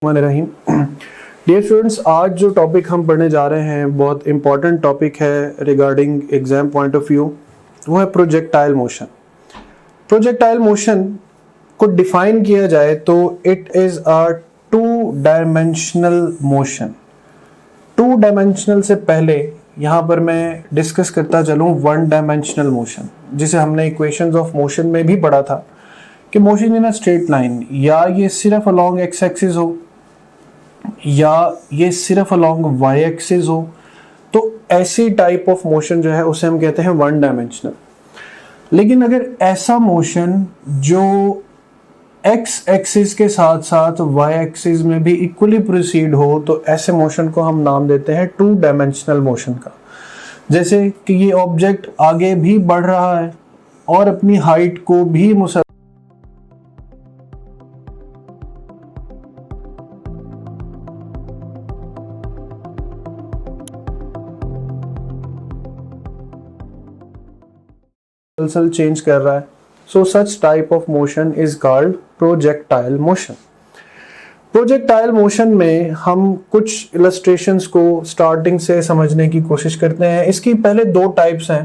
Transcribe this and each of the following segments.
रहीम। Dear students, आज जो topic हम पढ़ने जा रहे हैं बहुत इंपॉर्टेंट टॉपिक है regarding exam point of view. वो है प्रोजेक्टाइल मोशन। प्रोजेक्टाइल मोशन को डिफाइन किया जाए तो it is a two dimensional motion. Two dimensional से पहले यहाँ पर मैं डिस्कस करता चलूँ वन डायमेंशनल मोशन, जिसे हमने इक्वेशंस ऑफ मोशन में भी पढ़ा था कि motion in a straight line, या ये सिर्फ अलोंग एक्स एक्सिस हो या ये सिर्फ अलोंग वाई एक्सिस हो, तो ऐसी टाइप ऑफ मोशन जो है उसे हम कहते हैं वन डायमेंशनल। लेकिन अगर ऐसा मोशन जो एक्स एक्सिस के साथ साथ वाई एक्सिस में भी इक्वली प्रोसीड हो, तो ऐसे मोशन को हम नाम देते हैं टू डायमेंशनल मोशन का। जैसे कि ये ऑब्जेक्ट आगे भी बढ़ रहा है और अपनी हाइट को भी मुसलसल चेंज कर रहा है। So such type of motion is called projectile motion. Projectile motion में हम कुछ इलस्ट्रेशंस को स्टार्टिंग से समझने की कोशिश करते हैं। इसकी पहले दो टाइप्स हैं।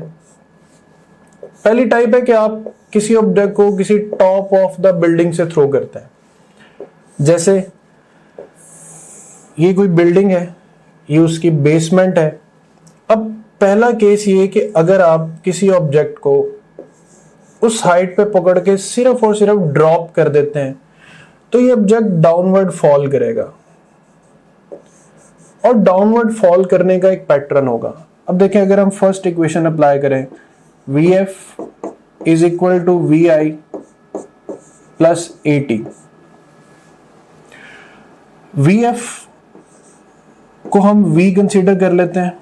पहली टाइप है कि आप किसी ऑब्जेक्ट को किसी टॉप ऑफ द बिल्डिंग से थ्रो करते हैं। जैसे ये कोई बिल्डिंग है, ये उसकी बेसमेंट है। अब पहला केस ये कि अगर आप किसी ऑब्जेक्ट को उस हाइट पे पकड़ के सिर्फ और सिर्फ ड्रॉप कर देते हैं तो ये ऑब्जेक्ट डाउनवर्ड फॉल करेगा, और डाउनवर्ड फॉल करने का एक पैटर्न होगा। अब देखें, अगर हम फर्स्ट इक्वेशन अप्लाई करें, Vf is equal to Vi plus AT। Vf को हम V कंसीडर कर लेते हैं।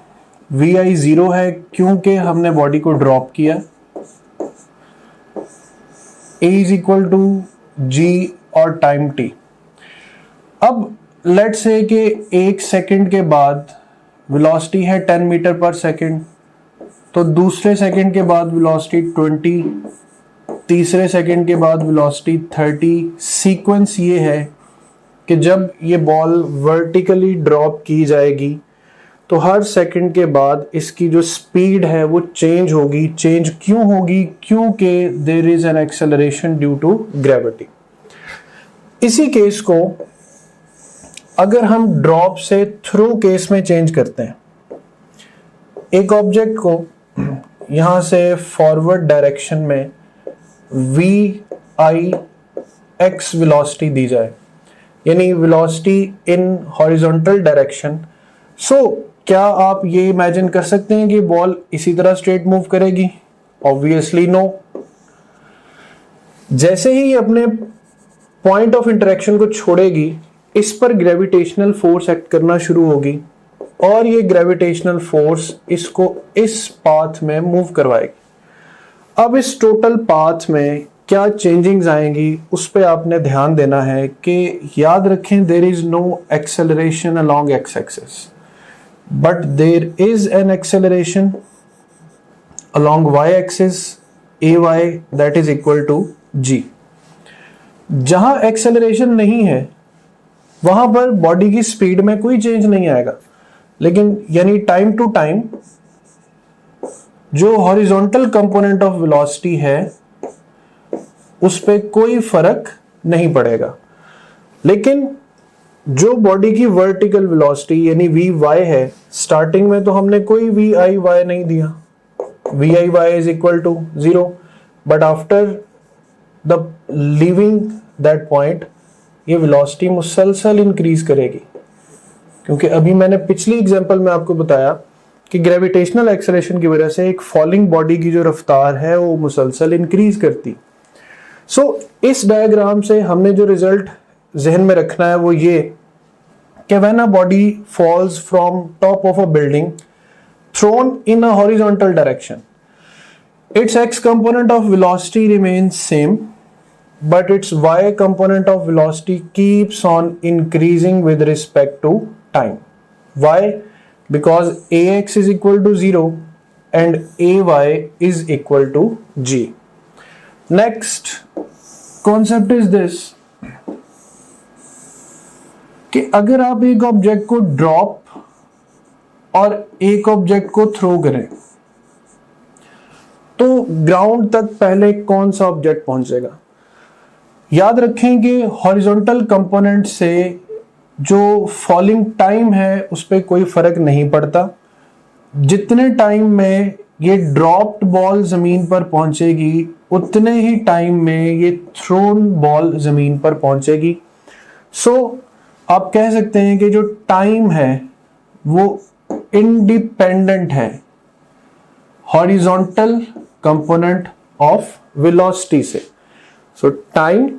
Vi 0 है क्योंकि हमने बॉडी को ड्रॉप किया। A is equal to G और टाइम T। अब लेट्स से कि एक सेकंड के बाद वेलोसिटी है 10 मीटर पर सेकंड, तो दूसरे सेकंड के बाद वेलोसिटी 20, तीसरे सेकंड के बाद वेलोसिटी 30। सीक्वेंस ये है कि जब ये बॉल वर्टिकली ड्रॉप की जाएगी तो हर सेकंड के बाद इसकी जो स्पीड है वो चेंज होगी। चेंज क्यों होगी? क्योंकि there is an acceleration due to gravity. इसी केस को अगर हम ड्रॉप से थ्रू केस में चेंज करते हैं, एक ऑब्जेक्ट को यहां से फॉरवर्ड डायरेक्शन में VIX वेलोसिटी दी जाए, यानी वेलोसिटी इन हॉरिजॉन्टल डायरेक्शन। सो क्या आप ये इमेजिन कर सकते हैं कि बॉल इसी तरह स्ट्रेट मूव करेगी? Obviously no. जैसे ही ये अपने पॉइंट ऑफ इंटरेक्शन को छोड़ेगी, इस पर ग्रेविटेशनल फोर्स एक्ट करना शुरू होगी और ये ग्रेविटेशनल फोर्स इसको इस पाथ में मूव करवाएगी। अब इस टोटल पाथ में क्या चेंजिंग्स आएंगी उस पे आपने ध्यान देना है कि याद रखें, there is no acceleration along x axis, but there is an acceleration along y-axis ay that is equal to g। जहां एक्सेलरेशन नहीं है वहां पर बॉडी की स्पीड में कोई चेंज नहीं आएगा, लेकिन यानी टाइम टू टाइम जो हॉरिजॉन्टल कंपोनेंट ऑफ वेलोसिटी है उस पे कोई फर्क नहीं पड़ेगा। लेकिन जो बॉडी की वर्टिकल वेलोसिटी यानी Vy है, स्टार्टिंग में तो हमने कोई Viy नहीं दिया, Viy is equal to 0, but after the leaving that point ये वेलोसिटी मुसलसल इंक्रीज करेगी, क्योंकि अभी मैंने पिछली एग्जांपल में आपको बताया कि ग्रेविटेशनल एक्सेलरेशन की वजह से एक फॉलिंग बॉडी की जो रफ्तार है वो मुसलसल इंक्रीज करती। सो इस डायग्राम से हमने जो रिजल्ट जहन में रखना है वो ये कि when a body falls from top of a building thrown in a horizontal direction, its x component of velocity remains same, but its y component of velocity keeps on increasing with respect to time. Why? Because ax is equal to 0 and ay is equal to g. Next concept is this कि अगर आप एक object को drop और एक object को throw करें तो ग्राउंड तक पहले कौन सा ऑब्जेक्ट पहुंचेगा। याद रखें कि हॉरिजॉन्टल कंपोनेंट से जो फॉलिंग टाइम है उस पर कोई फर्क नहीं पड़ता। जितने टाइम में ये ड्रॉप्ड बॉल जमीन पर पहुंचेगी उतने ही टाइम में ये थ्रोन बॉल जमीन पर पहुंचेगी। सो आप कह सकते हैं कि जो टाइम है वो इंडिपेंडेंट है हॉरिजॉन्टल कंपोनेंट ऑफ वेलोसिटी से। सो time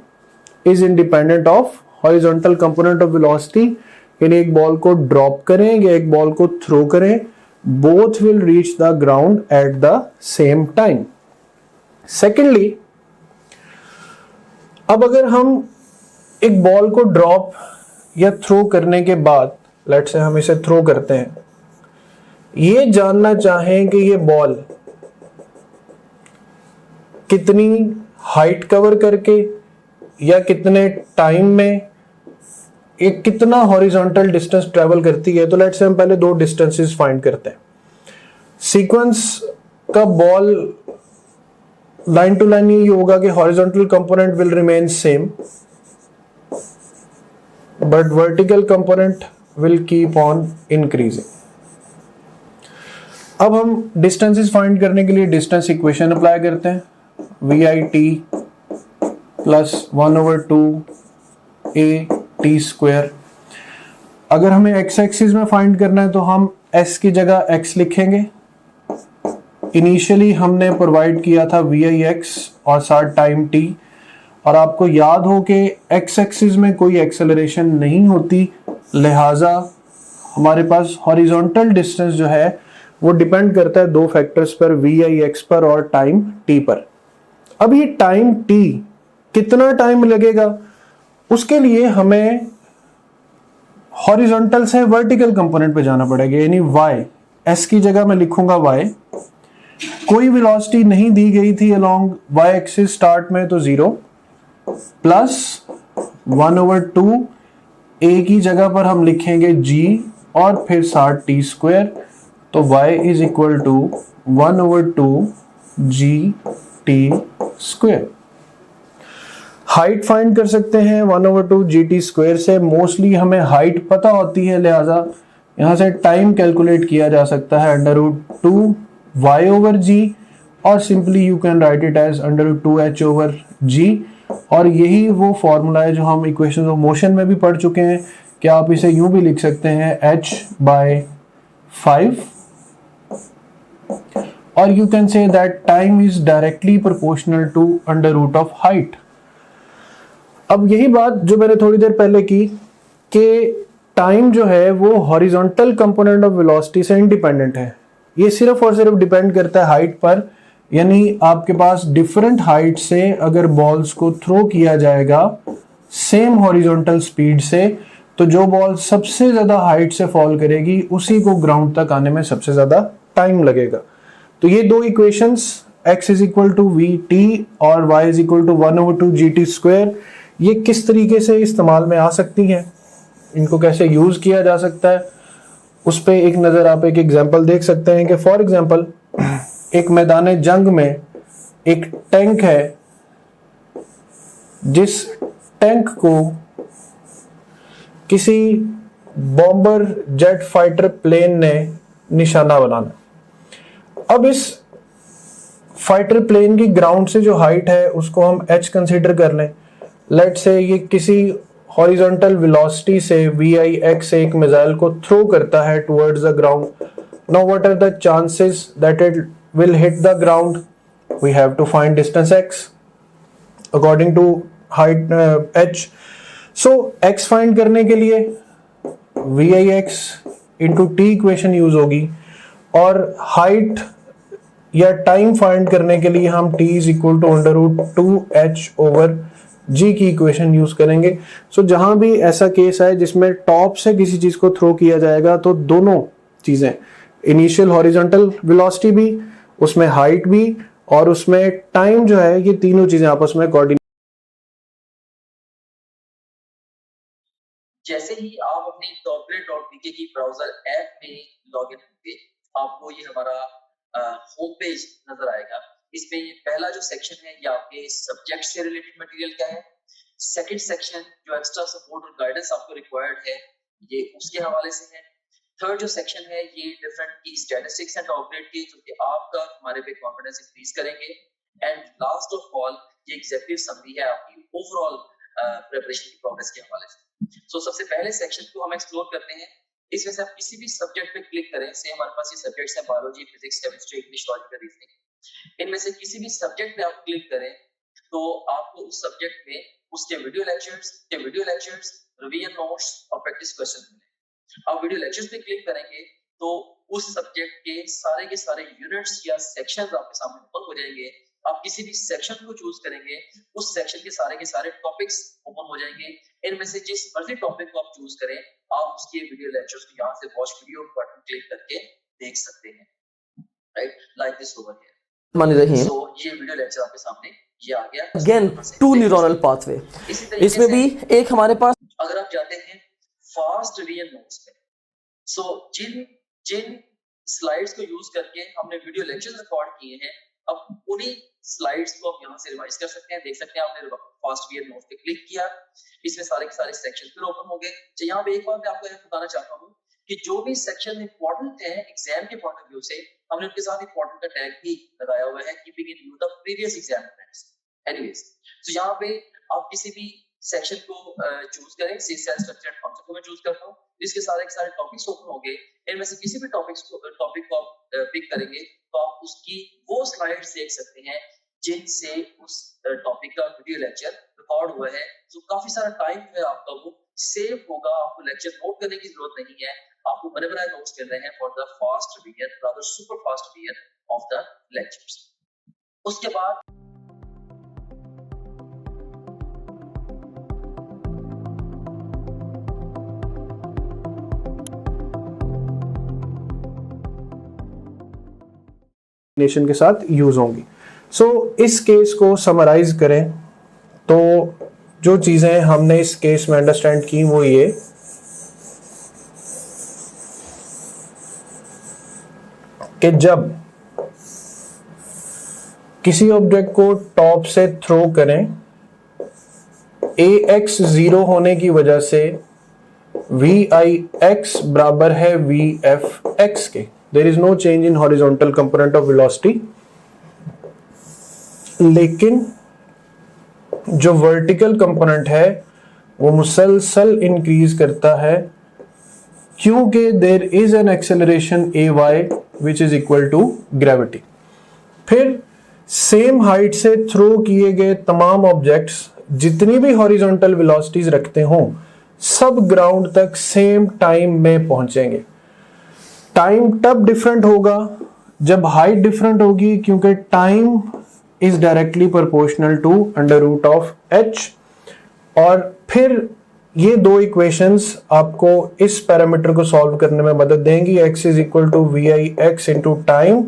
is independent of horizontal component of velocity. यानी एक बॉल को ड्रॉप करें या एक बॉल को थ्रो करें, both will reach the ground at the same time. Secondly, अब अगर हम एक बॉल को ड्रॉप या थ्रो करने के बाद, लेट्स से हम इसे थ्रो करते हैं, ये जानना चाहें कि ये बॉल कितनी हाइट कवर करके या कितने टाइम में एक कितना हॉरिजॉन्टल डिस्टेंस ट्रेवल करती है, तो लेट्स से हम पहले दो डिस्टेंसेस फाइंड करते हैं। सीक्वेंस का बॉल लाइन टू लाइन ये होगा कि horizontal component will remain same but vertical component will keep on increasing. अब हम डिस्टेंसेस फाइंड करने के लिए डिस्टेंस इक्वेशन अप्लाई करते हैं, v i t plus 1/2 a t square. अगर हमें एक्स एक्सिस में फाइंड करना है तो हम एस की जगह एक्स लिखेंगे। इनिशियली हमने प्रोवाइड किया था वी आई एक्स और साथ टाइम टी, और आपको याद हो कि एक्स एक्सिस में कोई एक्सेलरेशन नहीं होती, लिहाजा हमारे पास हॉरिजॉन्टल डिस्टेंस जो है वो डिपेंड करता है दो फैक्टर्स पर, वी आई एक्स पर और टाइम टी पर। अब ये टाइम टी कितना टाइम लगेगा, उसके लिए हमें हॉरिजॉन्टल से वर्टिकल कंपोनेंट पे जाना पड़ेगा, यानी y, s की जगह मैं लिखूंगा y। कोई वेलोसिटी नहीं दी गई थी अलोंग y एक्सिस स्टार्ट में, तो 0 प्लस 1/2 a की जगह पर हम लिखेंगे g और फिर साथ टी स्क्वायर, तो y is equal to 1/2 g t square. Height find कर सकते हैं 1/2 GT स्क्वायर से। मोस्टली हमें हाइट पता होती है, लिहाजा यहां से टाइम कैलकुलेट किया जा सकता है √2 y/g, और simply you can write it as √2 h/g। और यही वो फॉर्मूला है जो हम इक्वेशन ऑफ मोशन में भी पढ़ चुके हैं कि आप इसे यूं भी लिख सकते हैं h/5, और you can say that time is directly proportional to √root of height. अब यही बात जो मैंने थोड़ी देर पहले की कि टाइम जो है वो हॉरिजॉन्टल कंपोनेंट ऑफ वेलोसिटी से इंडिपेंडेंट है, ये सिर्फ और सिर्फ डिपेंड करता है हाइट पर। यानी आपके पास डिफरेंट हाइट से अगर बॉल्स को थ्रो किया जाएगा सेम हॉरिजॉन्टल स्पीड से, तो जो बॉल सबसे ज्यादा हाइट से फॉल करेगी उसी को ग्राउंड तक आने में सबसे ज्यादा टाइम लगेगा। तो ये दो equations x is equal to v t और y is equal to 1/2 GT square, ये किस तरीके से इस्तेमाल में आ सकती हैं, इनको कैसे यूज किया जा सकता है, उस पे एक नजर आप एक एग्जांपल देख सकते हैं कि फॉर एग्जांपल एक मैदान जंग में एक टैंक है, जिस टैंक को किसी बॉम्बर जेट फाइटर प्लेन ने निशाना बनाना। अब इस फाइटर प्लेन की ग्राउंड से जो हाइट है उसको हम h कंसीडर कर लें। लेट से ये किसी हॉरिजॉन्टल वेलोसिटी से VIX से एक मिसाइल को थ्रो करता है towards the ground. Now what are the chances that it will hit the ground? We have to find distance x according to height h। So x फाइंड करने के लिए VIX into t equation use होगी, और height या time find करने के लिए हम t is equal to √2h/g की इक्वेशन यूज करेंगे। सो जहां भी ऐसा केस है जिसमें टॉप से किसी चीज को थ्रो किया जाएगा, तो दोनों चीजें, इनिशियल हॉरिजॉन्टल वेलोसिटी भी, उसमें हाइट भी और उसमें टाइम जो है, ये तीनों चीजें आपस में कोऑर्डिनेट जैसे ही आप अपनी topgrade.pk की ब्राउजर ऐप में लॉगिन होंगे, आपको ये हमारा होम पेज नजर आएगा। इसमें पहला जो सेक्शन है ये आपके सब्जेक्ट से रिलेटेड मटेरियल का है। सेकंड सेक्शन जो एक्स्ट्रा सपोर्ट और गाइडेंस आपको रिक्वायर्ड है ये उसके हवाले से है। थर्ड जो सेक्शन है ये डिफरेंट की स्टैटिस्टिक्स एंड टॉपग्रेड की, जो कि आपका हमारे पे कॉन्फिडेंस इंक्रीज करेंगे। एंड लास्ट ऑफ ऑल ये एग्जीक्यूटिव समरी है आपकी ओवरऑल प्रिपरेशन की प्रोग्रेस के हवाले से। सो सबसे पहले सेक्शन को हम एक्सप्लोर करते हैं। इसमें से आप किसी भी सब्जेक्ट पे क्लिक करें, से हमारे पास ये सब्जेक्ट्स हैं biology, physics, chemistry, English, logical reasoning. इनमें से किसी भी सब्जेक्ट पे आप क्लिक करें तो आपको उस सब्जेक्ट में उसके वीडियो लेक्चर्स, रिवीजन नोट्स और प्रैक्टिस क्वेश्चन मिले। आप वीडियो लेक्चर्स पे क्लिक करेंगे तो उस सब्जेक्ट के सारे यूनिट्स या सेक्शंस आपके सामने ओपन हो जाएंगे। आप किसी भी सेक्शन को चूज करेंगे, उस सेक्शन के सारे टॉपिक्स ओपन हो जाएंगे। इनमें से जिस मर्जी टॉपिक को आप चूज करें, आप उसके वीडियो लेक्चर्स को यहाँ से वॉच वीडियो बटन क्लिक करके देख सकते हैं, right, like this over here. So ये वीडियो लेक्चर आपके सामने ये आ गया। अगेन टू न्यूरल पाथवे, इसमें भी एक हमारे पास, अगर आप जाते हैं फास्ट रिवीजन नोट्स पे, सो जिन स्लाइड्स को यूज करके हमने वीडियो लेक्चर्स रिकॉर्ड किए हैं, अब उन्हीं स्लाइड्स को आप यहाँ से रिवाइज कर सकते हैं। देख सकते हैं आपने फास्ट रिवीजन नोट्स पे क्लिक किया, इसमें सारे के सारे सेक्शन फिर ओपन हो गए। तो यहाँ पे एक बात मैं आपको बताना चाहता हूँ कि जो भी सेक्शन इंपॉर्टेंट है एग्जाम के पॉइंट ऑफ व्यू से, हमने उनके साथ इंपॉर्टेंट का टैग भी लगाया हुआ है, keeping in view the previous exam friends. Anyways, तो यहाँ पे आप किसी भी सेक्शन को चूज करें। सी सेल स्ट्रक्चर एंड फंक्शन को मैं चूज करता हूँ। इसके सारे टॉपिक्स ओपन हो गए। इनमें से किसी भी टॉपिक को आप पिक करेंगे तो आप उसकी वो स्लाइड्स देख सकते हैं जिनसे उस टॉपिक का वीडियो लेक्चर रिकॉर्ड हुआ है। तो काफी सारा टाइम जो है आपका वो सेव होगा। आपको लेक्चर नोट करने की जरूरत नहीं है, आपको बड़े बड़े नोट्स मिल रहे हैं for the fast revision, rather super fast revision of the lectures. उसके बाद के साथ यूज होंगी। सो इस केस को समराइज करें तो जो चीजें हमने इस केस में अंडरस्टैंड की वो ये कि जब किसी ऑब्जेक्ट को टॉप से थ्रो करें, ax 0 होने की वजह से vix बराबर है vfx के। There is no change in horizontal component of velocity, लेकिन जो वर्टिकल कंपोनेंट है वो मुसलसल इंक्रीज करता है क्योंकि there is an acceleration ay which is equal to gravity. फिर सेम हाइट से थ्रो किए गए तमाम ऑब्जेक्ट्स जितनी भी हॉरिजॉन्टल वेलोसिटीज रखते हों, सब ग्राउंड तक सेम टाइम में पहुंचेंगे। टाइम तब डिफरेंट होगा जब हाइट डिफरेंट होगी, क्योंकि time is directly proportional to under root of h। और फिर ये दो इक्वेशंस आपको इस पैरामीटर को सॉल्व करने में मदद देंगी। x is equal to v i x into time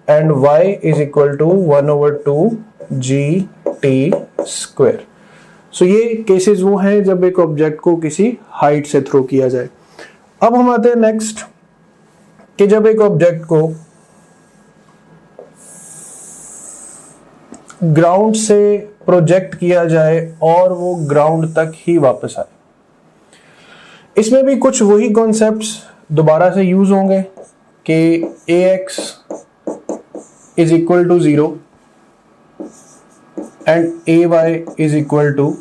and y is equal to 1/2 gt square. So ये केसेस वो हैं जब एक ऑब्जेक्ट को किसी हाइट से थ्रो किया जाए। अब हम आते हैं नेक्स्ट कि जब एक ऑब्जेक्ट को ग्राउंड से प्रोजेक्ट किया जाए और वो ग्राउंड तक ही वापस आए। इसमें भी कुछ वही कॉन्सेप्ट्स दोबारा से यूज होंगे कि ax is equal to 0 and ay is equal to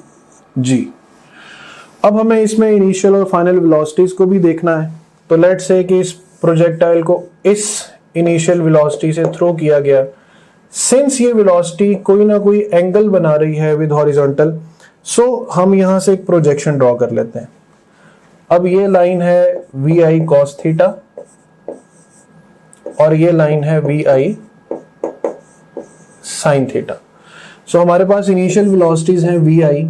g। अब हमें इसमें इनिशियल और फाइनल वेलोसिटीज को भी देखना है। तो लेट्स से कि इस प्रोजेक्टाइल को इस इनिशियल वेलोसिटी से थ्रो किया गया। सिंस ये वेलोसिटी कोई ना कोई एंगल बना रही है विद हॉरिजॉन्टल, सो हम यहां से एक प्रोजेक्शन ड्रॉ कर लेते हैं। अब ये लाइन है वी आई कॉस थीटा और ये लाइन है v i sine theta. So हमारे पास इनिशियल वेलोसिटीज हैं v i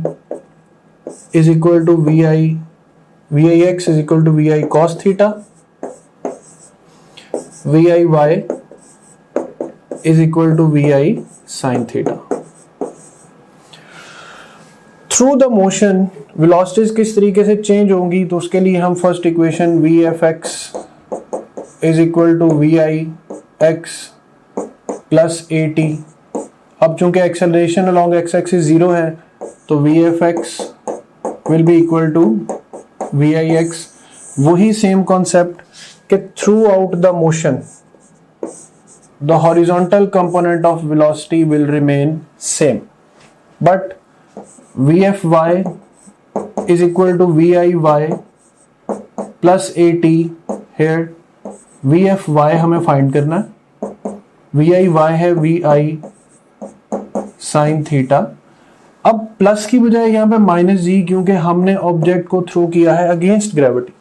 is equal to v i x is equal to v i cos theta, v i y is equal to v i sine theta. Through the motion velocities किस तरीके से change होंगी, तो उसके लिए हम first equation v f x is equal to v i x plus a t. अब चूंकि acceleration along x axis zero है तो v f x will be equal to v i x. वही सेम कॉन्सेप्ट कि throughout the motion the horizontal component of velocity will remain same, but Vfy is equal to Viy plus At। here Vfy हमें find करना है, Viy है Vi sin theta. अब plus की बजाय यहाँ पे माइनस जी, क्योंकि हमने ऑब्जेक्ट को थ्रो किया है अगेंस्ट ग्रेविटी।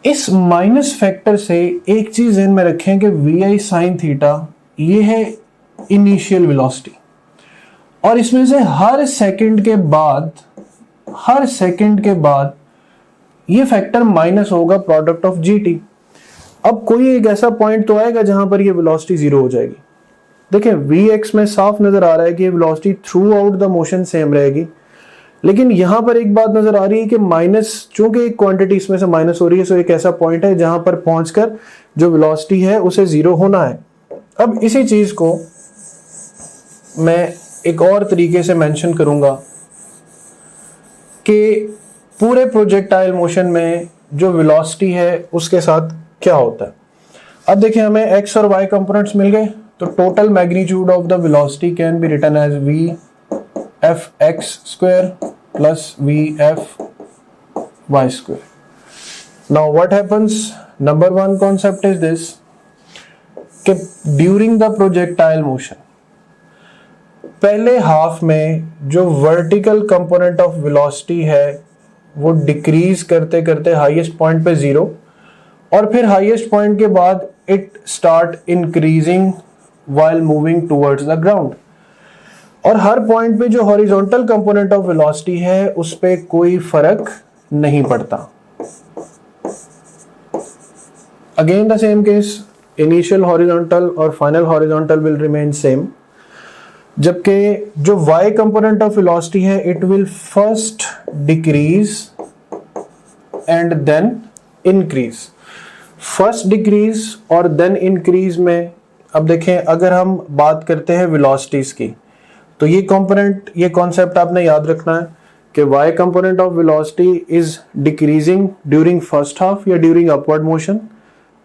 इस माइनस फैक्टर से एक चीज ध्यान में रखें कि वी आई साइन थीटा ये है इनिशियल वेलोसिटी, और इसमें से हर सेकंड के बाद ये फैक्टर माइनस होगा प्रोडक्ट ऑफ जी टी। अब कोई एक ऐसा पॉइंट तो आएगा जहां पर ये वेलोसिटी जीरो हो जाएगी। देखिए वी एक्स में साफ नजर आ रहा है कि ये velocity through out the motion same रहेगी, लेकिन यहां पर एक बात नजर आ रही है कि माइनस, चूंकि एक क्वांटिटी इसमें से माइनस हो रही है, सो एक ऐसा पॉइंट है जहां पर पहुंचकर जो वेलोसिटी है उसे जीरो होना है। अब इसी चीज को मैं एक और तरीके से मेंशन करूंगा कि पूरे प्रोजेक्टाइल मोशन में जो वेलोसिटी है उसके साथ क्या होता है। अब देखिए हमें एक्स और वाई कंपोनेंट्स मिल गए, तो total magnitude of the velocity can be written as v f x square plus v f y square. Now what happens, number one concept is this कि ड्यूरिंग द प्रोजेक्टाइल मोशन पहले half में जो vertical component of velocity है वो decrease करते करते highest point पे zero, और फिर हाईएस्ट पॉइंट के बाद it start increasing while moving towards the ground. और हर पॉइंट पे जो हॉरिजॉन्टल कंपोनेंट ऑफ वेलोसिटी है उस पे कोई फर्क नहीं पड़ता। Again the same case, initial horizontal और final horizontal will remain same, जबकि जो y कंपोनेंट ऑफ वेलोसिटी है it will first decrease and then increase. First decrease और देन इंक्रीज में, अब देखें अगर हम बात करते हैं वेलोसिटीज की, तो ये कंपोनेंट, ये कॉन्सेप्ट आपने याद रखना है कि y component of velocity is decreasing during first half या during upward motion,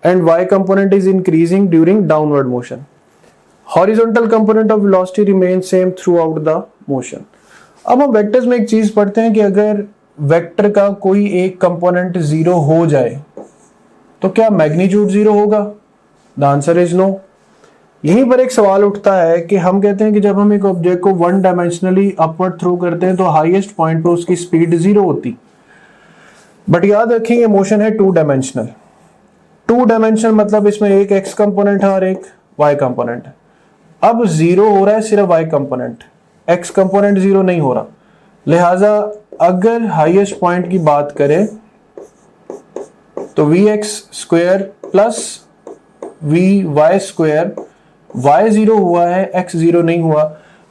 and y component is increasing during downward motion. Horizontal component of velocity remain same throughout the motion. अब हम vectors में एक चीज पढ़ते हैं कि अगर वेक्टर का कोई एक कंपोनेंट जीरो हो जाए तो क्या मैग्नीट्यूड जीरो होगा? The answer is no. यहीं पर एक सवाल उठता है कि हम कहते हैं कि जब हम एक ऑब्जेक्ट को वन डायमेंशनली अपवर्ड थ्रो करते हैं तो हाईएस्ट पॉइंट पे उसकी स्पीड जीरो होती, बट याद रखें ये मोशन है टू डायमेंशनल। टू डायमेंशनल मतलब इसमें एक एक्स कंपोनेंट है और एक वाई कंपोनेंट है। अब जीरो हो रहा है सिर्फ y component, x component zero नहीं हो रहा। लिहाजा अगर हाईएस्ट पॉइंट की बात करें तो v x square plus v y square, y zero हुआ है एक्स जीरो नहीं हुआ,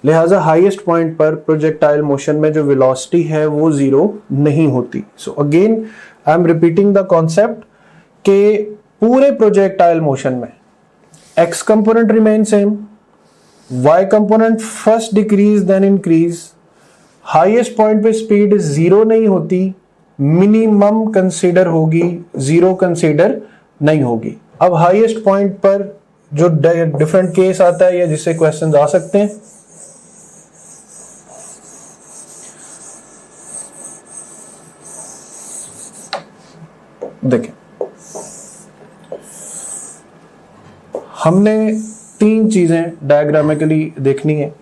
लिहाजा हाईएस्ट पॉइंट पर प्रोजेक्टाइल मोशन में जो वेलोसिटी है वो जीरो नहीं होती। So again I am repeating the concept कि पूरे प्रोजेक्टाइल मोशन में x component remain same, y component first decrease then increase, highest point पे स्पीड जीरो नहीं होती, मिनिमम कंसीडर होगी, जीरो कंसीडर नहीं होगी। अब हाईएस्ट पॉइंट पर जो डिफरेंट केस आता है या जिससे क्वेश्चंस आ सकते हैं, देखें हमने तीन चीजें डायग्रामिकली देखनी है।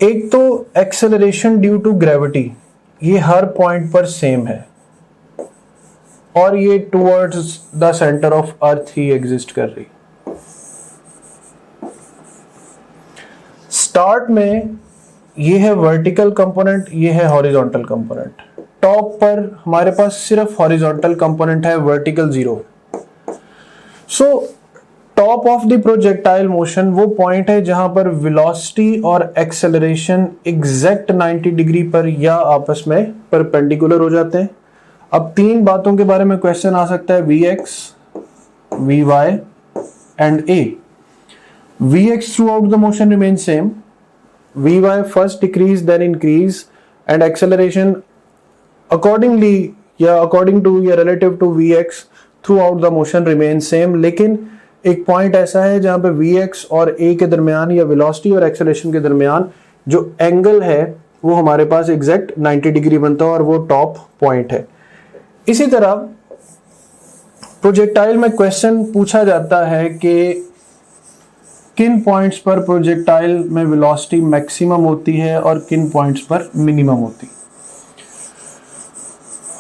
एक तो एक्सेलरेशन ड्यू टू ग्रेविटी, ये हर पॉइंट पर सेम है और ये towards the centre of earth he exist कर रही। स्टार्ट में ये है वर्टिकल कंपोनेंट, ये है हॉरिजॉन्टल कंपोनेंट। टॉप पर हमारे पास सिर्फ हॉरिजॉन्टल कंपोनेंट है, vertical zero. So top of the projectile motion वो पॉइंट है जहां पर वेलोसिटी और एक्सेलरेशन एग्जैक्ट 90 डिग्री पर या आपस में परपेंडिकुलर हो जाते हैं। अब तीन बातों के बारे में क्वेश्चन आ सकता है, Vx, Vy and A. Vx throughout the motion remains same. Vy first decrease then increase and acceleration accordingly या according to या relative to Vx throughout the motion remains same। लेकिन एक पॉइंट ऐसा है जहां पे Vx और A के दरमियान या वेलोसिटी और एक्सेलरेशन के दरमियान जो एंगल है वो हमारे पास एग्जैक्ट 90 डिग्री बनता है और वो टॉप पॉइंट है। इसी तरह प्रोजेक्टाइल में क्वेश्चन पूछा जाता है कि किन पॉइंट्स पर प्रोजेक्टाइल में वेलोसिटी मैक्सिमम होती है और किन पॉइंट्स पर मिनिमम होती है।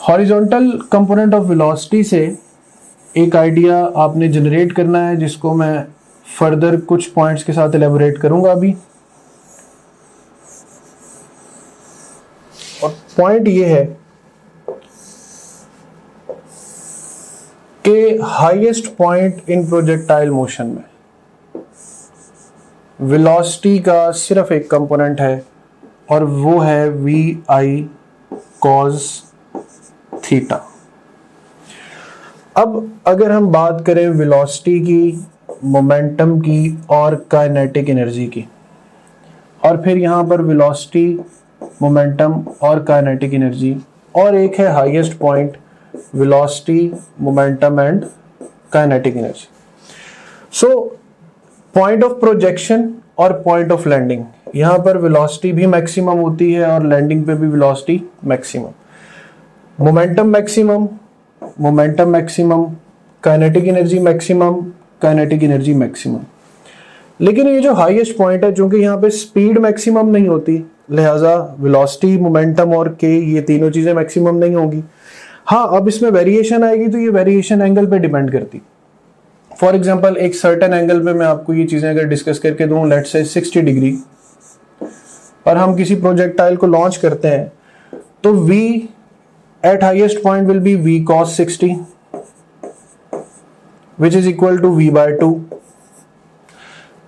हॉरिजॉन्टल कंपोनेंट ऑफ वेलोसिटी से एक आइडिया आपने जनरेट करना है जिसको मैं फर्दर कुछ पॉइंट्स के साथ एलेबोरेट करूंगा अभी। और पॉइंट ये है कि highest point in projectile motion में वेलोसिटी का सिर्फ एक कंपोनेंट है और वो है VI cos थीटा। अब अगर हम बात करें वेलोसिटी की, मोमेंटम की और काइनेटिक एनर्जी की, और फिर यहाँ पर वेलोसिटी, मोमेंटम और काइनेटिक एनर्जी, और एक है highest point velocity, momentum and kinetic energy. So point of projection और पॉइंट ऑफ लैंडिंग, यहाँ पर वेलोसिटी भी मैक्सिमम होती है और लैंडिंग पे भी velocity maximum, momentum maximum, momentum maximum, kinetic energy maximum, kinetic energy maximum. लेकिन ये जो हाईएस्ट पॉइंट है, चूंकि यहाँ पे स्पीड मैक्सिमम नहीं होती, लिहाजा वेलोसिटी, मोमेंटम और के ये तीनों चीजें मैक्सिमम नहीं होगी। हाँ, अब इसमें वेरिएशन आएगी तो ये वेरिएशन एंगल पे डिपेंड करती। फॉर एग्जांपल एक सर्टेन एंगल पे मैं आपको ये चीजें अगर डिस्कस करके दूं, लेट्स से 60 डिग्री और हम किसी प्रोजेक्टाइल को लॉन्च करते हैं तो V at highest point will be V cos 60 which is equal to V by 2.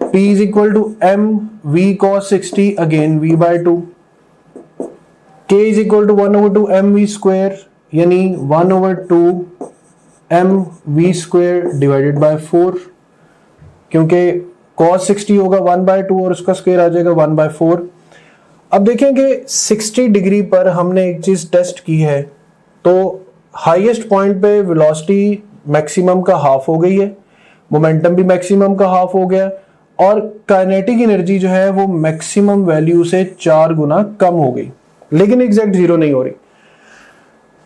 P is equal to M V cos 60 again V by 2. K is equal to 1 over 2 M V square यानी 1 over 2 M V square divided by 4, क्योंकि cos 60 होगा 1 by 2 और उसका square आ जाएगा 1 by 4। अब देखें कि 60 degree पर हमने एक चीज टेस्ट की है तो हाईएस्ट पॉइंट पे वेलोसिटी मैक्सिमम का हाफ हो गई है, मोमेंटम भी मैक्सिमम का हाफ हो गया और काइनेटिक एनर्जी जो है वो मैक्सिमम वैल्यू से 4 गुना कम हो गई, लेकिन एग्जैक्ट जीरो नहीं हो रही।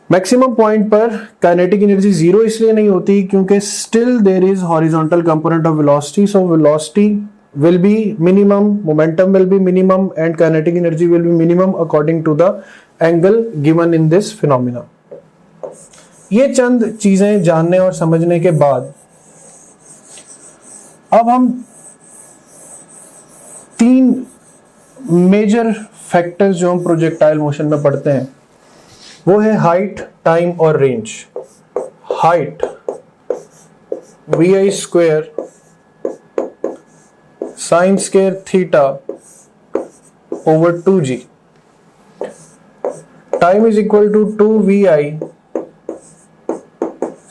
मैक्सिमम पॉइंट पर काइनेटिक एनर्जी जीरो इसलिए नहीं होती क्योंकि still there is horizontal component of velocity, so velocity will be minimum, momentum will be minimum and kinetic energy will be minimum according to the angle given in this phenomena। ये चंद चीजें जानने और समझने के बाद अब हम तीन मेजर फैक्टर्स जो हम प्रोजेक्टाइल मोशन में पढ़ते हैं वो है हाइट, टाइम और range. Height VI square sine square theta over 2g, time is equal to 2VI